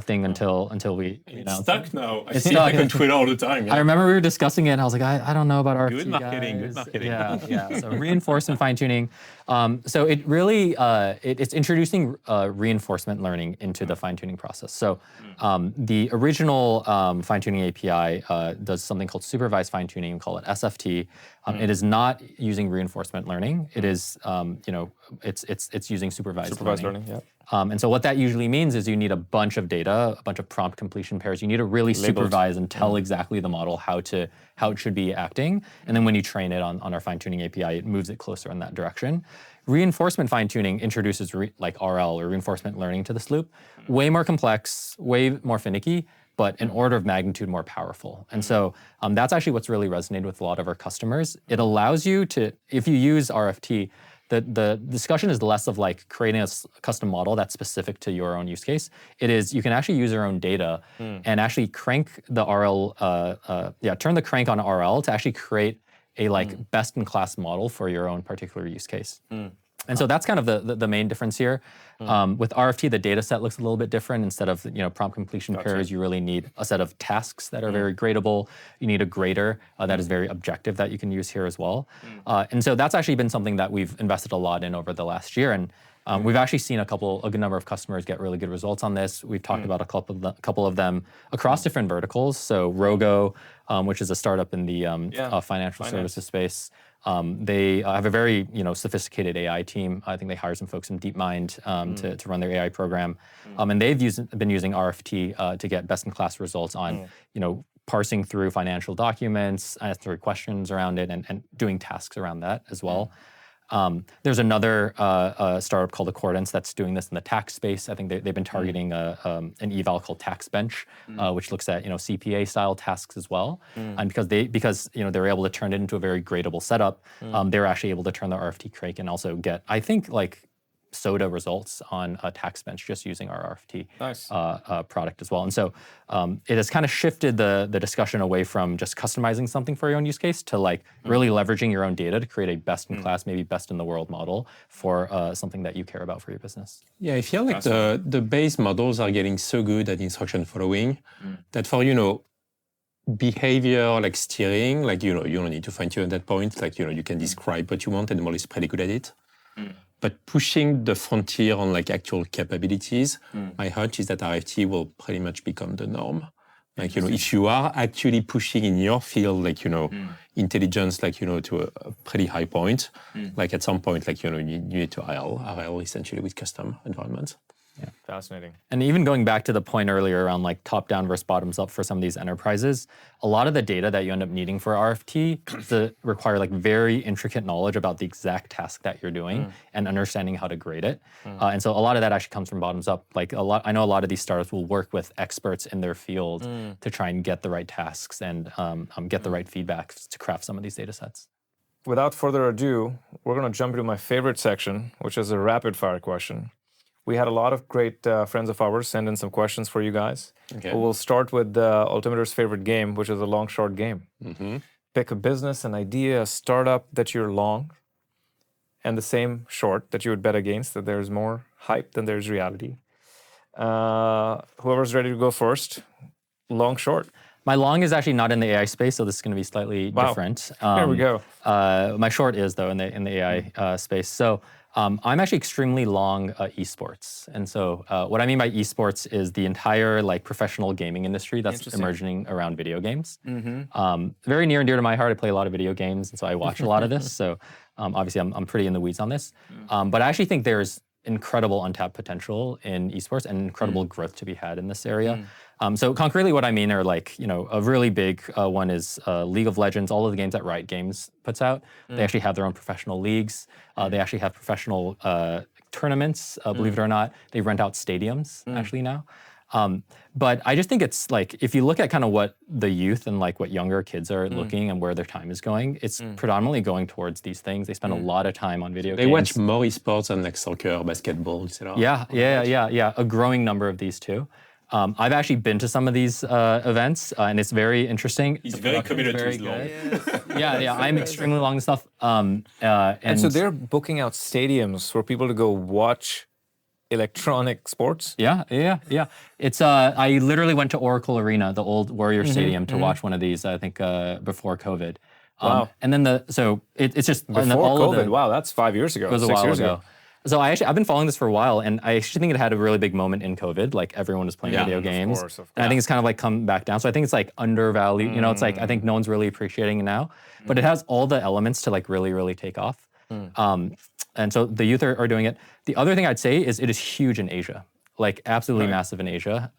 thing until we announced Stuck it. now. I It's see it stuck. like on Twitter all the time. Yeah. I remember we were discussing it, and I was like, I don't know about RFT, Good marketing, guys. good marketing. Yeah. So reinforcement fine-tuning. So it really it's introducing reinforcement learning into the fine-tuning process. So the original fine-tuning API does something called supervised fine-tuning. We call it SFT. It is not using reinforcement learning. It is it's using supervised learning. Yeah. And so what that usually means is you need a bunch of data, a bunch of prompt completion pairs. You need to really supervise and tell exactly the model how it should be acting. And then when you train it on our fine-tuning API, it moves it closer in that direction. Reinforcement fine-tuning introduces like RL, or reinforcement learning, to this loop. Way more complex, way more finicky, but an order of magnitude more powerful. And so that's actually what's really resonated with a lot of our customers. It allows you to, if you use RFT, the discussion is less of like creating a custom model that's specific to your own use case. It is, you can actually use your own data and actually crank the RL, turn the crank on RL to actually create a like best-in-class model for your own particular use case. And so that's kind of the main difference here. With RFT, the data set looks a little bit different. Instead of prompt completion pairs, you really need a set of tasks that are very gradable. You need a grader that is very objective that you can use here as well. And so that's actually been something that we've invested a lot in over the last year. And we've actually seen a good number of customers get really good results on this. We've talked about a couple of them across different verticals. So Rogo, which is a startup in the financial services space. They have a very sophisticated AI team. I think they hire some folks from DeepMind to run their AI program, and they've been using RFT to get best-in-class results on parsing through financial documents, answering questions around it, and doing tasks around that as well. There's another startup called Accordance that's doing this in the tax space. I think they've been targeting an eval called TaxBench, which looks at CPA-style tasks as well. And because they were able to turn it into a very gradable setup, they were actually able to turn the RFT crank and also get, I think, like SOTA results on a TaxBench just using our RFT product as well. And so it has kind of shifted the discussion away from just customizing something for your own use case to like really leveraging your own data to create a best-in-class, maybe best-in-the-world model for something that you care about for your business. Yeah, I feel like the base models are getting so good at instruction following that for, behavior like steering, like, you don't need to fine-tune at that point. Like, you can describe what you want and the model is pretty good at it. But pushing the frontier on like actual capabilities, my hunch is that RFT will pretty much become the norm. Like, if you are actually pushing in your field, like, intelligence, like, to a pretty high point, like at some point, like, you need to RL essentially with custom environments. Yeah, fascinating. And even going back to the point earlier around like top down versus bottoms up for some of these enterprises, a lot of the data that you end up needing for RFT to require like very intricate knowledge about the exact task that you're doing and understanding how to grade it. And so a lot of that actually comes from bottoms up. Like I know a lot of these startups will work with experts in their field to try and get the right tasks and get the right feedback to craft some of these data sets. Without further ado, we're going to jump into my favorite section, which is a rapid fire question. We had a lot of great friends of ours send in some questions for you guys. Okay. We'll start with Altimeter's favorite game, which is a long, short game. Pick a business, an idea, a startup that you're long, and the same short that you would bet against, that there's more hype than there's reality. Whoever's ready to go first, long, short. My long is actually not in the AI space, so this is going to be slightly different. There we go. My short is, though, in the AI space. So I'm actually extremely long esports. And so what I mean by esports is the entire like professional gaming industry that's emerging around video games. Very near and dear to my heart. I play a lot of video games, and so I watch a lot of this. So obviously I'm pretty in the weeds on this. But I actually think there's incredible untapped potential in esports and incredible growth to be had in this area. So concretely what I mean are like, a really big one is League of Legends. All of the games that Riot Games puts out, they actually have their own professional leagues. They actually have professional tournaments, believe it or not. They rent out stadiums actually now. But I just think it's like, if you look at kind of what the youth and like what younger kids are looking and where their time is going, it's predominantly going towards these things. They spend a lot of time on video games. They watch more esports than like soccer, basketball, etc. Yeah. A growing number of these too. I've actually been to some of these events, and it's very interesting. He's very committed to his long. Yeah. I'm extremely long and stuff. And so they're booking out stadiums for people to go watch electronic sports? Yeah. It's I literally went to Oracle Arena, the old Warrior Stadium, to watch one of these. I think before COVID. Wow. And then it's just Before COVID. Wow, that's 5 years ago. It was a while ago. So I've been following this for a while, and I actually think it had a really big moment in COVID. Like everyone was playing video games, of course. and I think it's kind of like come back down. So I think it's like undervalued. You know, it's like I think no one's really appreciating it now, but it has all the elements to like really, really take off. And so the youth are doing it. The other thing I'd say is it is huge in Asia, like absolutely massive in Asia.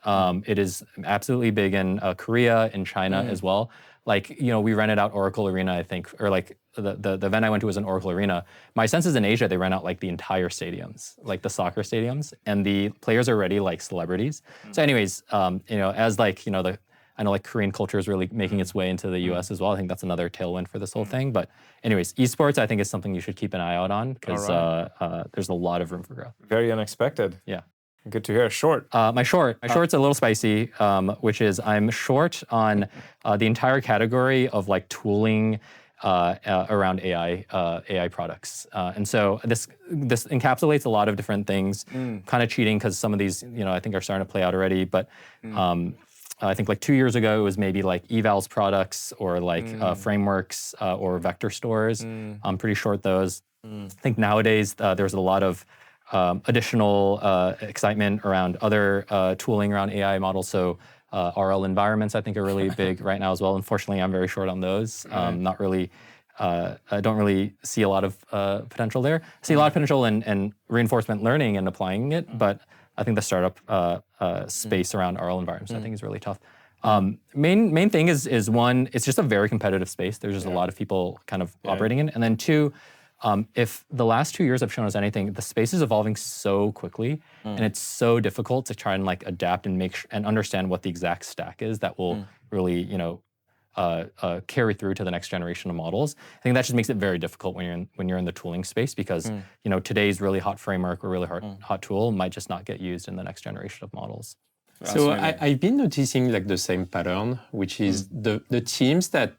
It is absolutely big in Korea, in China as well. Like, you know, we rented out Oracle Arena, I think, or like the event I went to was in Oracle Arena. My sense is in Asia, they rent out like the entire stadiums, like the soccer stadiums, and the players are already like celebrities. So anyways, you know, as like, you know, I know like Korean culture is really making its way into the US as well. I think that's another tailwind for this whole thing. But anyways, esports, I think is something you should keep an eye out on because there's a lot of room for growth. Very unexpected. Yeah. Good to hear. Short. My short's a little spicy, which is I'm short on the entire category of like tooling around AI products. And so this encapsulates a lot of different things, kind of cheating because some of these, you know, I think are starting to play out already. But I think like 2 years ago, it was maybe like evals products or like frameworks or vector stores. I'm pretty short those. I think nowadays there's a lot of additional excitement around other tooling around AI models. So RL environments, I think, are really big right now as well. Unfortunately, I'm very short on those. Not really, I don't really see a lot of potential there. I see a lot of potential in reinforcement learning and applying it, but I think the startup space around RL environments, I think, is really tough. Main thing is one, it's just a very competitive space. There's just a lot of people kind of operating in. And then two, if the last 2 years have shown us anything, the space is evolving so quickly, and it's so difficult to try and like adapt and and understand what the exact stack is that will really, you know, carry through to the next generation of models. I think that just makes it very difficult when you're in the tooling space because you know, today's really hot framework or really hot tool might just not get used in the next generation of models. So I've been noticing like the same pattern, which is the teams that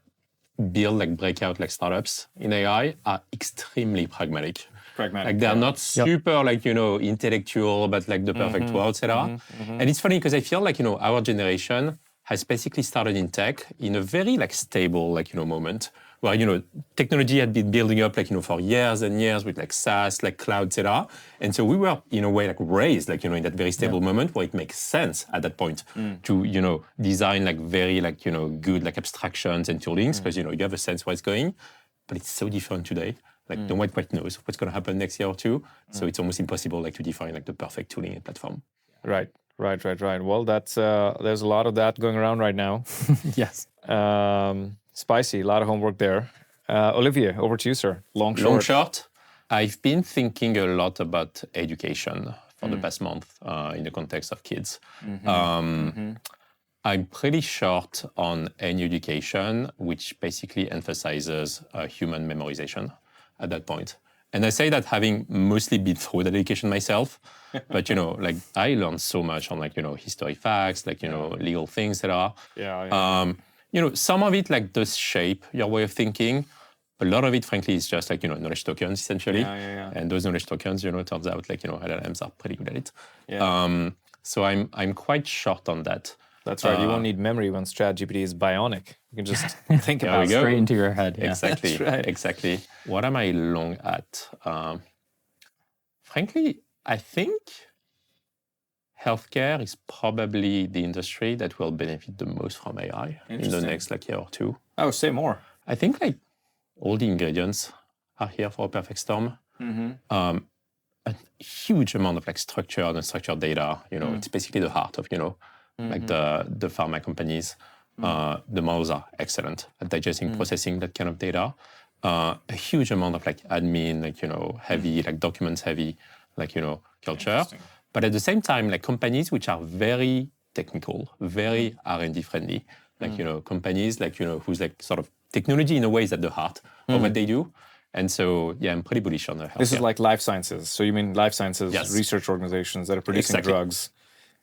build like breakout like startups in AI are extremely pragmatic. Like they're not super like, you know, intellectual, but like the perfect world, etc. And it's funny because I feel like, you know, our generation has basically started in tech in a very like stable, like, you know, moment where, you know, technology had been building up like, you know, for years and years with like SaaS, like cloud, etc. And so we were in a way like raised like, you know, in that very stable moment where it makes sense at that point to, you know, design like very like, you know, good like abstractions and toolings because, you know, you have a sense where it's going, but it's so different today. Like no one quite knows what's going to happen next year or two. So it's almost impossible like to define like the perfect tooling and platform. Right. Well, that's there's a lot of that going around right now. Yes. Spicy, a lot of homework there. Olivier, over to you, sir. Long, short. I've been thinking a lot about education for the past month in the context of kids. I'm pretty short on any education, which basically emphasizes human memorization at that point. And I say that having mostly been through that education myself, but, you know, like I learned so much on like, you know, history facts, like, you know, legal things that are. You know, some of it like does shape your way of thinking. A lot of it, frankly, is just like, you know, knowledge tokens essentially. And those knowledge tokens, you know, it turns out like, you know, LLMs are pretty good at it. So I'm quite short on that. That's right. You won't need memory once ChatGPT is bionic. You can just think about it straight into your head. Yeah. Exactly. Right. Exactly. What am I long at? Frankly, I think healthcare is probably the industry that will benefit the most from AI in the next like year or two. Oh, say more. I think like all the ingredients are here for a perfect storm. A huge amount of like structured and unstructured data. You know, it's basically the heart of, you know, like the pharma companies. The models are excellent at digesting, processing that kind of data. A huge amount of like admin, like, you know, heavy, like documents heavy, like, you know, culture. But at the same time, like companies which are very technical, very R&D friendly. Like, companies like, who's like sort of technology in a way is at the heart of what they do. And so, yeah, I'm pretty bullish on the healthcare. This is like life sciences. So you mean life sciences Yes. research organizations that are producing drugs.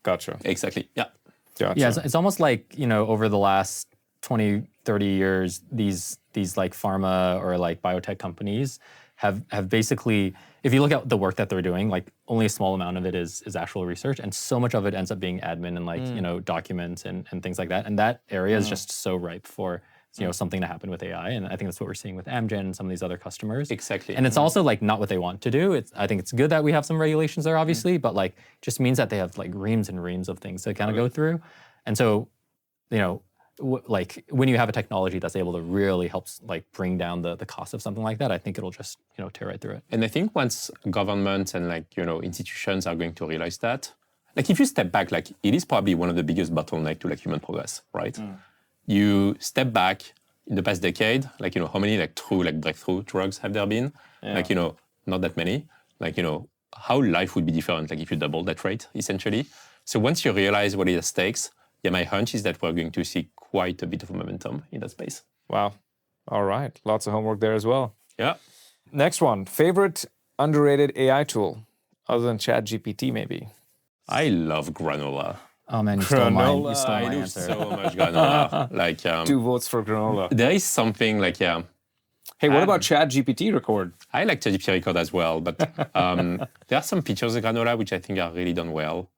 Gotcha. Exactly, yeah. Gotcha. Yeah, it's almost like, over the last 20, 30 years, these like pharma or like biotech companies have basically, if you look at the work that they're doing, like only a small amount of it is actual research, and so much of it ends up being admin and like, documents and things like that. And that area is just so ripe for something to happen with AI. And I think that's what we're seeing with Amgen and some of these other customers. Exactly. And it's also like not what they want to do. I think it's good that we have some regulations there, obviously, but like just means that they have like reams and reams of things to kind of go through. And so, like when you have a technology that's able to really help like bring down the cost of something like that, I think it'll just tear right through it. And I think once governments and like institutions are going to realize that, like if you step back, like it is probably one of the biggest bottleneck to like human progress, right? You step back in the past decade, like how many like true like breakthrough drugs have there been? Like not that many. Like how life would be different like if you double that rate essentially. So once you realize what it is stakes, yeah, my hunch is that we're going to see quite a bit of momentum in that space. Wow. All right. Lots of homework there as well. Yeah. Next one. Favorite underrated AI tool other than ChatGPT maybe? I love Granola. Oh man, you stole my I do answer. so much Granola. Like 2 votes for Granola. there is something like Hey, what about ChatGPT Record? I like ChatGPT Record as well, but there are some features of Granola which I think are really done well.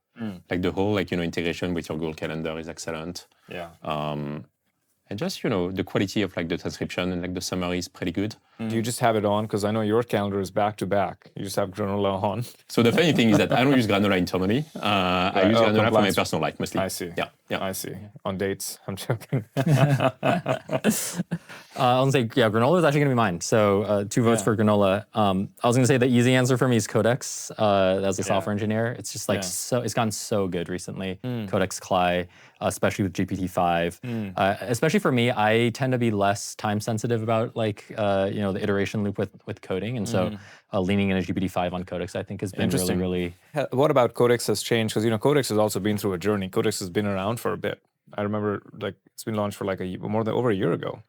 Like the whole integration with your Google Calendar is excellent. Yeah. And just the quality of like the transcription and like the summary is pretty good. Do you just have it on? Because I know your calendar is back to back. You just have Granola on. So the funny thing is that I don't use Granola internally. I use Granola for my personal life mostly. I see. Yeah. I see. On dates. I'm joking. I'll say, Granola is actually going to be mine. So 2 votes for Granola. I was going to say the easy answer for me is Codex. As a software engineer, it's just like it's gotten so good recently. Codex Cli, especially with GPT-5. Especially for me, I tend to be less time sensitive about like the iteration loop with coding, and so leaning into GPT-5 on Codex, I think, has been really. What about Codex has changed? Because Codex has also been through a journey. Codex has been around for a bit. I remember like it's been launched for like over a year ago.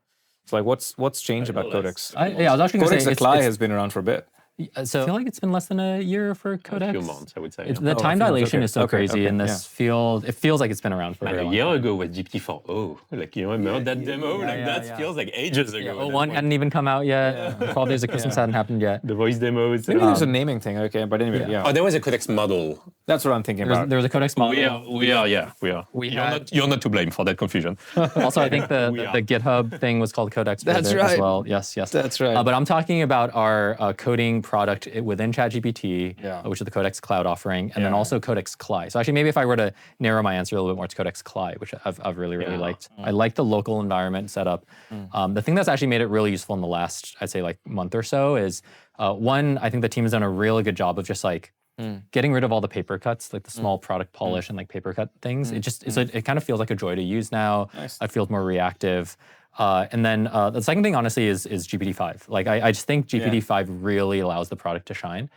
So like what's changed about Codex? I was actually going to say Codex Cli has been around for a bit. So I feel like it's been less than a year for Codex. A few months, I would say. The time dilation is so crazy in this field. It feels like it's been around for a year ago with GPT-4. Like remember that demo? That feels like ages ago. 1 hadn't even come out yet. 12 Days of Christmas hadn't happened yet. The voice demo. Maybe there's a naming thing. Okay, but anyway, Oh, there was a Codex model. That's what I'm thinking about. There was a Codex model. We are. You're not to blame for that confusion. Also, I think the GitHub thing was called Codex. That's right. As well. Yes. That's right. But I'm talking about our coding product within ChatGPT, which is the Codex Cloud offering, and then also Codex Cli. So actually, maybe if I were to narrow my answer a little bit more to Codex Cli, which I've really liked. I like the local environment setup. The thing that's actually made it really useful in the last, I'd say, like month or so is one, I think the team has done a really good job of just like getting rid of all the paper cuts, like the small product polish and like paper cut things. It kind of feels like a joy to use now. Nice. It feels more reactive. And then the second thing, honestly, is GPT-5. Like I just think GPT-5 really allows the product to shine.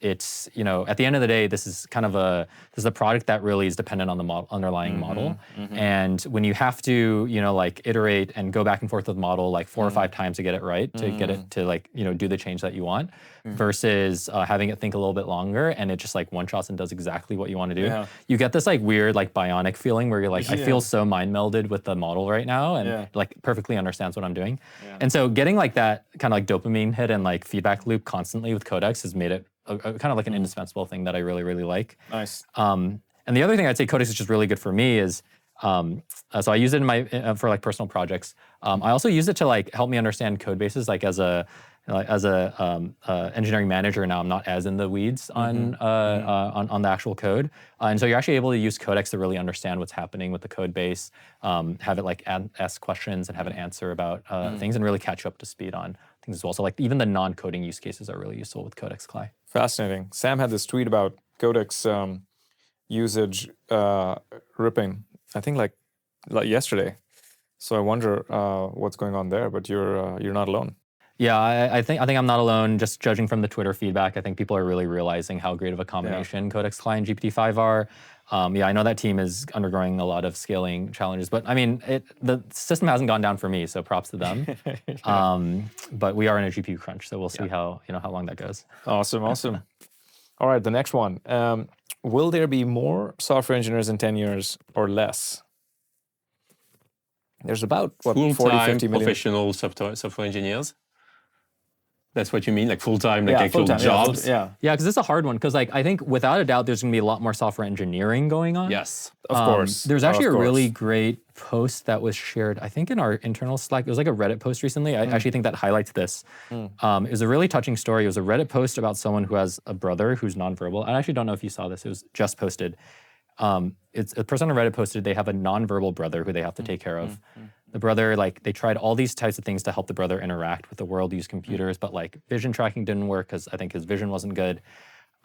It's at the end of the day, this is a product that really is dependent on the underlying model. And when you have to like iterate and go back and forth with the model like 4 or 5 times to get it right, to get it to like do the change that you want, versus having it think a little bit longer and it just like one shots and does exactly what you want to do. You get this like weird like bionic feeling where you're like, I feel so mind melded with the model right now, and like perfectly understands what I'm doing. And so getting like that kind of like dopamine hit and like feedback loop constantly with Codex has made it a kind of like an indispensable thing that I really like. Nice. And the other thing I'd say Codex is just really good for me is, so I use it in my for like personal projects. I also use it to like help me understand code bases, like as a engineering manager now. I'm not as in the weeds on the actual code, and so you're actually able to use Codex to really understand what's happening with the code base, have it like ask questions and have it answer about things, and really catch you up to speed on things as well. So like even the non-coding use cases are really useful with Codex Cli. Fascinating. Sam had this tweet about Codex usage ripping, I think like yesterday. So I wonder what's going on there, but you're not alone. Yeah, I think I'm not alone. Just judging from the Twitter feedback, I think people are really realizing how great of a combination Codex Cli and GPT-5 are. Yeah, I know that team is undergoing a lot of scaling challenges, but I mean, the system hasn't gone down for me, so props to them. But we are in a GPU crunch, so we'll see how long that goes. Awesome. All right, the next one. Will there be more software engineers in 10 years or less? There's about, what, 40, Full-time 50 million? professional software engineers? That's what you mean, like full-time, like actual full-time, jobs? Yeah. Yeah, because it's a hard one, because like I think without a doubt there's going to be a lot more software engineering going on. Yes. Of course. There's actually a really great post that was shared, I think in our internal Slack. It was like a Reddit post recently. I actually think that highlights this. It was a really touching story. It was a Reddit post about someone who has a brother who's nonverbal. I actually don't know if you saw this. It was just posted. It's a person on Reddit posted they have a nonverbal brother who they have to take care of. The brother, like, they tried all these types of things to help the brother interact with the world, use computers, but like vision tracking didn't work because I think his vision wasn't good.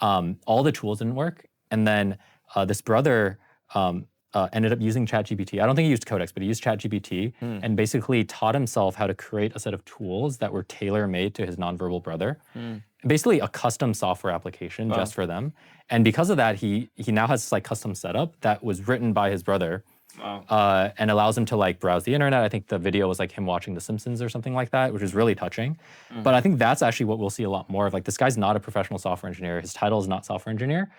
All the tools didn't work. And then this brother ended up using ChatGPT. I don't think he used Codex, but he used ChatGPT and basically taught himself how to create a set of tools that were tailor-made to his nonverbal brother. Basically a custom software application just for them. And because of that, he now has this like custom setup that was written by his brother. And allows him to like browse the internet. I think the video was like him watching The Simpsons or something like that, which is really touching. But I think that's actually what we'll see a lot more of. Like, this guy's not a professional software engineer. His title is not software engineer,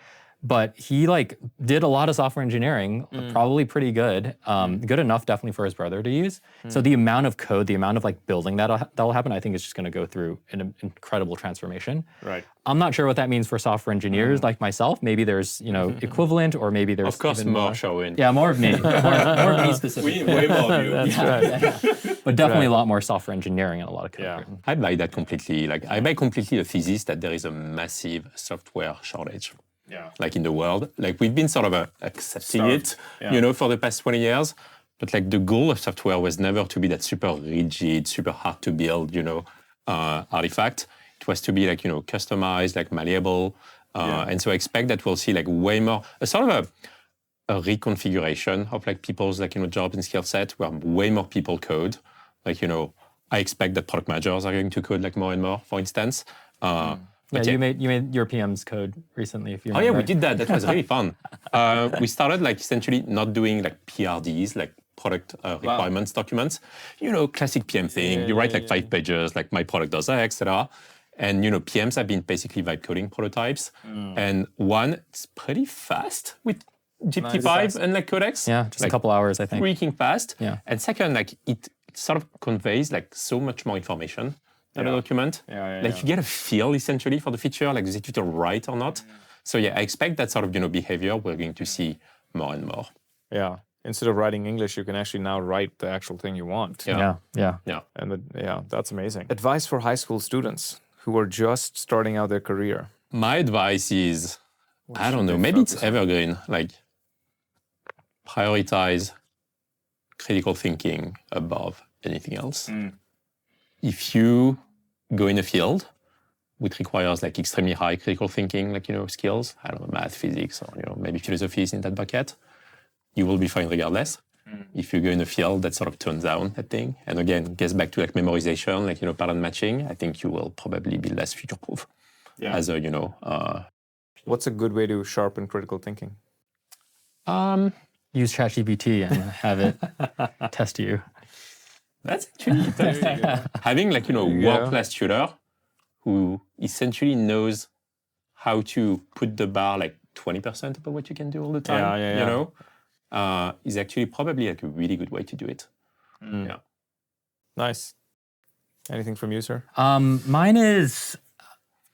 but he like did a lot of software engineering, probably pretty good, good enough definitely for his brother to use. So the amount of code, the amount of like building that'll happen, I think is just going to go through an incredible transformation. Right. I'm not sure what that means for software engineers like myself. Maybe there's equivalent, or maybe there's Of course, more Sherwin. Yeah, more of me, more of me specifically. Way more of you. But definitely a lot more software engineering and a lot of code written. I buy that completely. Like, I buy completely the thesis that there is a massive software shortage. Like in the world, like we've been sort of accepting it, for the past 20 years. But like the goal of software was never to be that super rigid, super hard to build, artifact. It was to be like, customized, like malleable. And so I expect that we'll see like way more, a sort of a reconfiguration of like people's like, jobs and skill set where way more people code. Like, I expect that product managers are going to code like more and more, for instance. You made your PM's code recently, if you remember. Oh yeah, we did that. That was really fun. We started like essentially not doing like PRDs, like product requirements documents. Classic PM thing. You write like 5 pages, like my product does X, etc. And PMs have been basically vibe coding prototypes. And one, it's pretty fast with GPT-5 and like Codex. Yeah, just like, a couple hours, I think. Freaking fast. Yeah. And second, like it sort of conveys like so much more information than a document. Like you get a feel essentially for the feature, like is it right or not? So yeah, I expect that sort of behavior we're going to see more and more. Yeah. Instead of writing English, you can actually now write the actual thing you want. Yeah. And that's amazing. Advice for high school students who are just starting out their career. My advice is, I don't know, maybe it's evergreen. Like prioritize critical thinking above anything else. If you go in a field which requires like extremely high critical thinking, like, skills, I don't know, math, physics, or, maybe philosophy is in that bucket, you will be fine regardless. If you go in a field that sort of turns down that thing, and again, gets back to like memorization, like, pattern matching, I think you will probably be less future-proof as a, What's a good way to sharpen critical thinking? Use ChatGPT and have it test you. That's actually interesting. Having like, world-class tutor who essentially knows how to put the bar like 20% above what you can do all the time, is actually probably like a really good way to do it. Yeah. Nice. Anything from you, sir? Mine is,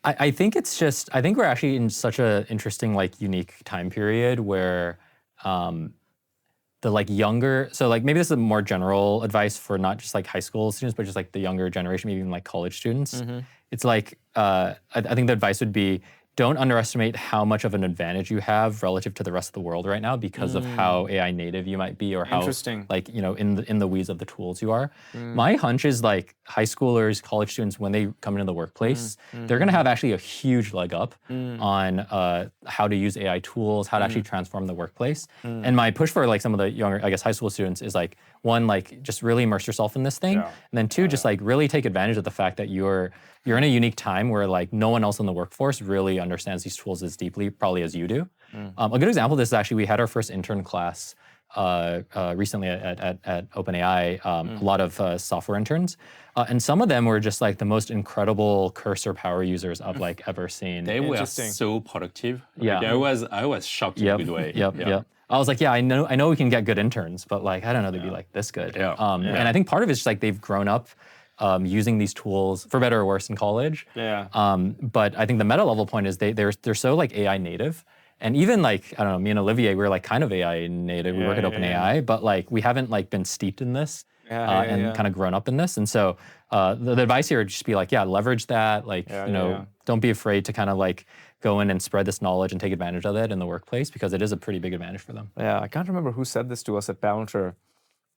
I think we're actually in such an interesting, like, unique time period where the like younger, so like maybe this is a more general advice for not just like high school students, but just like the younger generation, maybe even like college students. It's like, I think the advice would be, don't underestimate how much of an advantage you have relative to the rest of the world right now because of how AI native you might be, or how like, in the weeds of the tools you are. My hunch is like high schoolers, college students, when they come into the workplace, they're gonna have actually a huge leg up on how to use AI tools, how to actually transform the workplace. And my push for like some of the younger, I guess, high school students is like, one, like just really immerse yourself in this thing. And then two, just like really take advantage of the fact that you're in a unique time where like no one else in the workforce really understands these tools as deeply probably as you do. A good example of this is actually we had our first intern class recently at OpenAI, a lot of software interns. And some of them were just like the most incredible cursor power users I've like ever seen. They were so productive. Yeah. Like, I was shocked in a good way. Yep. I was like, yeah, I know we can get good interns, but like, I don't know they'd be like this good. And I think part of it's just like they've grown up using these tools for better or worse in college. But I think the meta level point is they're so like AI native. And even like, I don't know, me and Olivier, we're like kind of AI native. We work at OpenAI, but like we haven't like been steeped in this and kind of grown up in this. And so the advice here would just be like, leverage that. Like, don't be afraid to kind of like go in and spread this knowledge and take advantage of it in the workplace because it is a pretty big advantage for them. Yeah, I can't remember who said this to us at Palantir,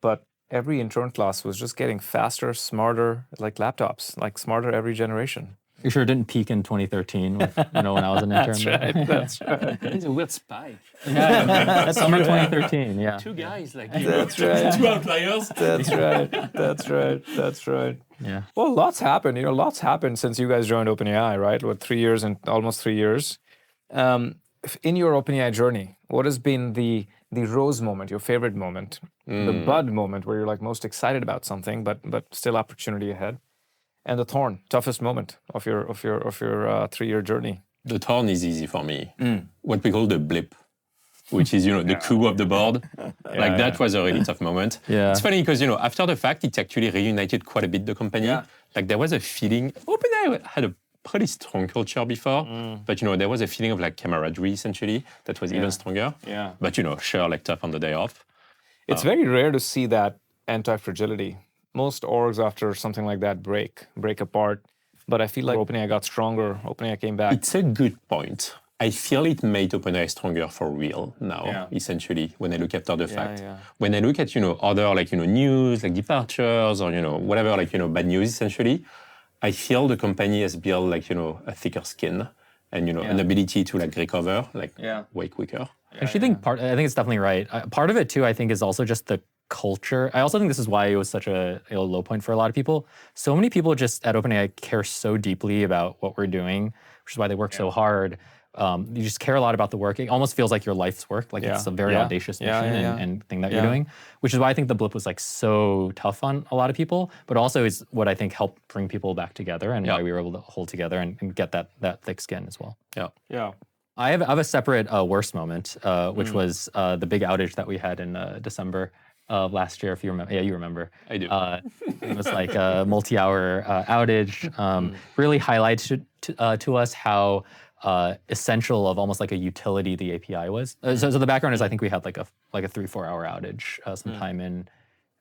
but every intern class was just getting faster, smarter, like laptops, like smarter every generation. You sure it didn't peak in 2013 with, when I was an intern? That's right. It's a weird spike. That's summer 2013, yeah. Two guys, like, That's right. two outliers. That's right. Yeah. Well, lots happened. Lots happened since you guys joined OpenAI, right? What, 3 years and almost 3 years. In your OpenAI journey, what has been the rose moment, your favorite moment, the bud moment where you're like most excited about something, but still opportunity ahead? And the thorn, toughest moment of your 3-year journey. The thorn is easy for me. What we call the blip, which is the coup of the board. That was a really tough moment. Yeah. It's funny because after the fact, it actually reunited quite a bit the company. Yeah. Like there was a feeling. OpenAI had a pretty strong culture before, but there was a feeling of like camaraderie essentially that was even stronger. Yeah. But sure, like tough on the day off. It's very rare to see that anti-fragility. Most orgs after something like that break apart. But I feel like OpenAI got stronger. OpenAI came back. It's a good point. I feel it made OpenAI stronger for real now, essentially, when I look after the fact. When I look at, other like, news, like departures or, whatever, like, bad news, essentially, I feel the company has built like, a thicker skin and, an ability to like recover like way quicker. I actually think I think it's definitely right. Part of it too, I think, is also just the culture. I also think this is why it was such a low point for a lot of people. So many people just at OpenAI care so deeply about what we're doing, which is why they work so hard. You just care a lot about the work. It almost feels like your life's work. Like it's a very audacious mission and thing that you're doing, which is why I think the blip was like so tough on a lot of people, but also is what I think helped bring people back together and why we were able to hold together and get that thick skin as well. Yeah. I have a separate worst moment, which was the big outage that we had in December of last year, if you remember. Yeah, you remember. I do. It was like a multi-hour outage. Really highlighted to us how essential of almost like a utility the API was. So the background is I think we had like a 3-4 hour outage sometime in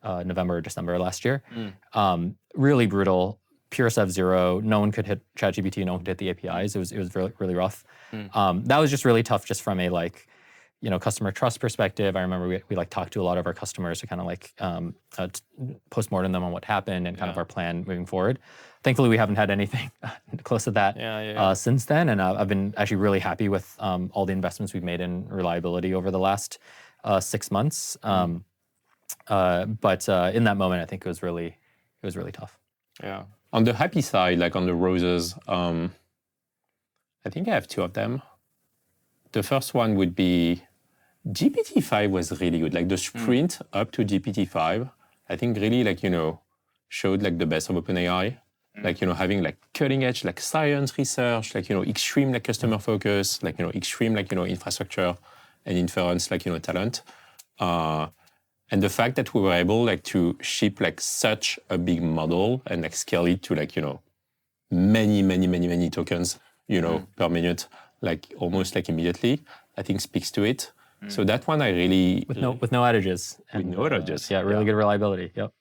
November or December last year. Really brutal. Pure Sev 0. No one could hit ChatGPT. No one could hit the APIs. It was really, really rough. That was just really tough, just from a like, customer trust perspective. I remember we like talked to a lot of our customers to kind of like postmortem them on what happened and kind of our plan moving forward. Thankfully, we haven't had anything close to that since then, and I've been actually really happy with all the investments we've made in reliability over the last 6 months. But in that moment, I think it was really tough. Yeah. On the happy side, like on the roses, I think I have 2 of them. The first one would be GPT-5 was really good. Like the sprint up to GPT-5, I think really like, showed like the best of OpenAI. Like, having like cutting edge, like science research, like, extreme like customer focus, like, extreme like, infrastructure and inference, like, talent. And the fact that we were able like to ship like such a big model and like scale it to like, many tokens, per minute, like almost like immediately, I think speaks to it. So that one I really... With no outages. With no outages. Really good reliability, yep.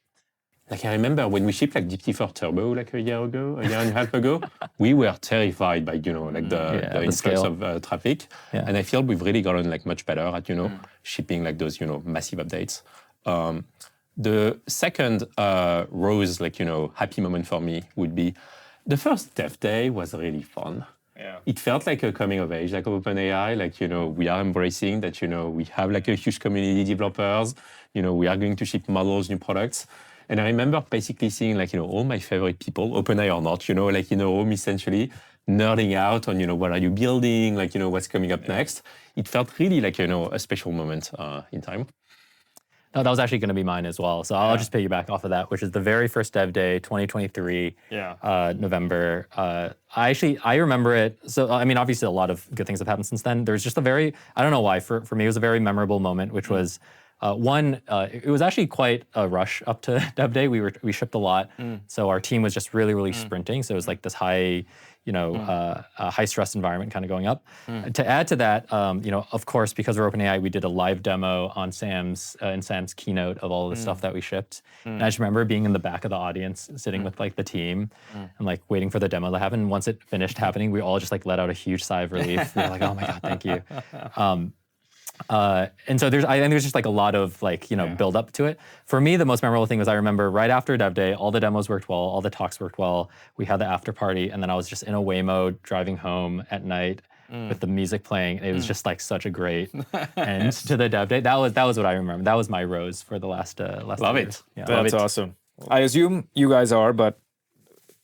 Like I remember when we shipped like GPT-4 Turbo like a year and a half ago, we were terrified by, like the influx of traffic. Yeah. And I feel we've really gotten like much better at, shipping like those, massive updates. The second rose, like, happy moment for me would be the first dev day was really fun. Yeah. It felt like a coming of age, like OpenAI, like, we are embracing that, we have like a huge community of developers, we are going to ship models, new products. And I remember basically seeing like, all my favorite people, OpenAI or not, like in a room essentially, nerding out on, what are you building, like, what's coming up next. It felt really like, a special moment in time. No, that was actually going to be mine as well. So I'll just piggyback off of that, which is the very first dev day, 2023, November. I remember it. So, I mean, obviously a lot of good things have happened since then. There's just I don't know why, for me, it was a very memorable moment, which was, it was actually quite a rush up to dev day. We shipped a lot. So our team was just really, really sprinting. So it was like this high, high stress environment kind of going up. To add to that, of course, because we're OpenAI, we did a live demo on in Sam's keynote of all the stuff that we shipped. And I just remember being in the back of the audience, sitting with like the team and like waiting for the demo to happen. And once it finished happening, we all just like let out a huge sigh of relief. We were like, oh my God, thank you. And so I think there's just like a lot of like, build up to it. For me, the most memorable thing was I remember right after dev day, all the demos worked well, all the talks worked well. We had the after party, and then I was just in a Waymo driving home at night with the music playing. It was just like such a great end to the dev day. That was what I remember. That was my rose for the last Love years. it. Yeah. That's awesome. I assume you guys are, but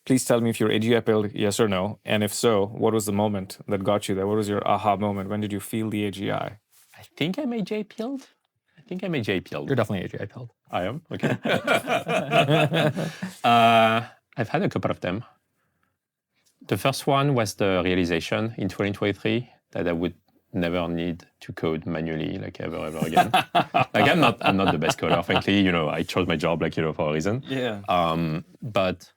please tell me if you're AGI pilled, yes or no. And if so, what was the moment that got you there? What was your aha moment? When did you feel the AGI? I think I'm AGI pilled. You're definitely AGI pilled. I am? Okay. I've had a couple of them. The first one was the realization in 2023 that I would never need to code manually, like ever again. Like I'm not the best coder, frankly. I chose my job, like, for a reason. Yeah. But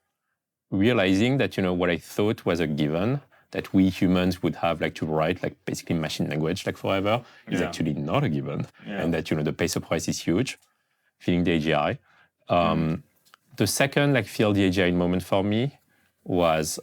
realizing that, what I thought was a given, that we humans would have like to write like basically machine language like forever is actually not a given. And that, the pace of price is huge, feeling the AGI. The second like feel the AGI moment for me was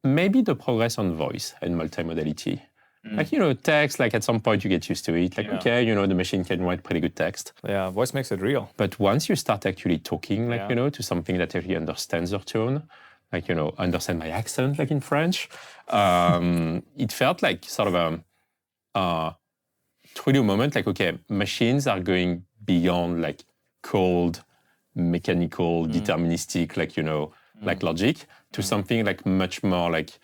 maybe the progress on voice and multimodality. Like, text, like at some point you get used to it. Like, okay, the machine can write pretty good text. Yeah, voice makes it real. But once you start actually talking, like, to something that actually understands your tone, like, understand my accent, like in French, it felt like sort of a truly moment, like, okay, machines are going beyond like cold, mechanical, deterministic, like, like logic to something like much more like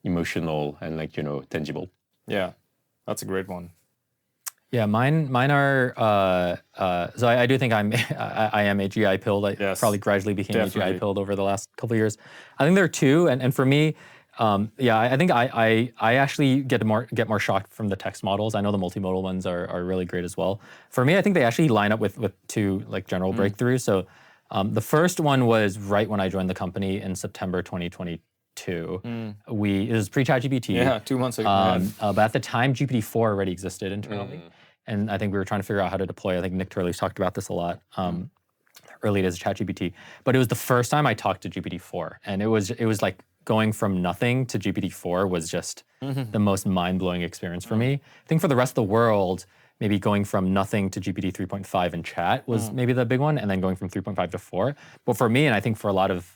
emotional and like, tangible. Yeah, that's a great one. Yeah, mine are. So I do think I am AGI pilled. I probably gradually became AGI pilled over the last couple of years. I think there are two, and for me, I think I actually get more shocked from the text models. I know the multimodal ones are really great as well. For me, I think they actually line up with two like general breakthroughs. So the first one was right when I joined the company in September 2022. It was pre-ChatGPT. Yeah, 2 months ago. But at the time, GPT-4 already existed internally. And I think we were trying to figure out how to deploy. I think Nick Turley's talked about this a lot. Early days of ChatGPT. But it was the first time I talked to GPT-4. And it was like going from nothing to GPT-4 was just the most mind-blowing experience for me. I think for the rest of the world, maybe going from nothing to GPT 3.5 in chat was maybe the big one, and then going from 3.5 to 4. But for me, and I think for a lot of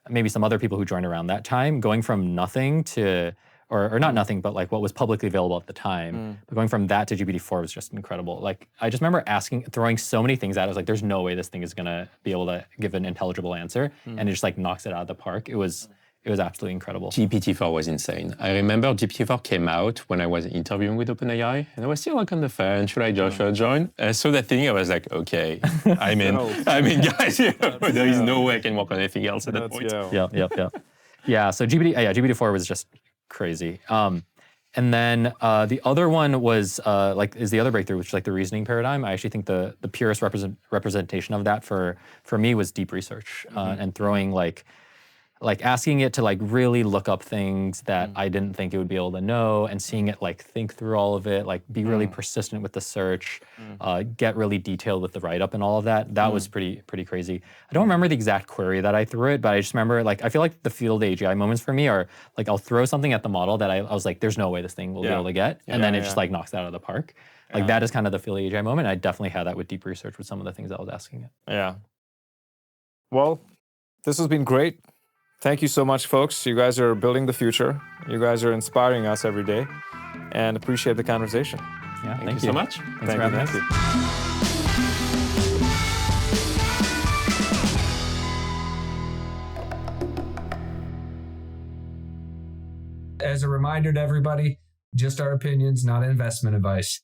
maybe some other people who joined around that time, going from nothing to, or not nothing, but like what was publicly available at the time, but going from that to GPT-4 was just incredible. Like I just remember throwing so many things at it. I was like, there's no way this thing is gonna be able to give an intelligible answer, and it just like knocks it out of the park. It was absolutely incredible. GPT-4 was insane. I remember GPT-4 came out when I was interviewing with OpenAI, and I was still like on the fence, should I join? I saw that thing, I was like, okay, I'm in. Guys, there is no way I can work on anything else at that point. Yeah, so GPT-4 was just crazy. And then the other one was is the other breakthrough, which is like the reasoning paradigm. I actually think the purest representation of that for me was deep research and throwing like asking it to like really look up things that I didn't think it would be able to know, and seeing it like think through all of it, like be really persistent with the search, get really detailed with the write-up and all of that. That was pretty crazy. I don't remember the exact query that I threw it, but I just remember like, I feel like the field AGI moments for me are like, I'll throw something at the model that I was like, there's no way this thing will be able to get. And then it just like knocks it out of the park. Like that is kind of the field AGI moment. I definitely had that with deep research with some of the things I was asking it. Yeah. Well, this has been great. Thank you so much, folks. You guys are building the future. You guys are inspiring us every day, and appreciate the conversation. Yeah, thank you so much. Thank you. as a reminder to everybody, just our opinions, not investment advice.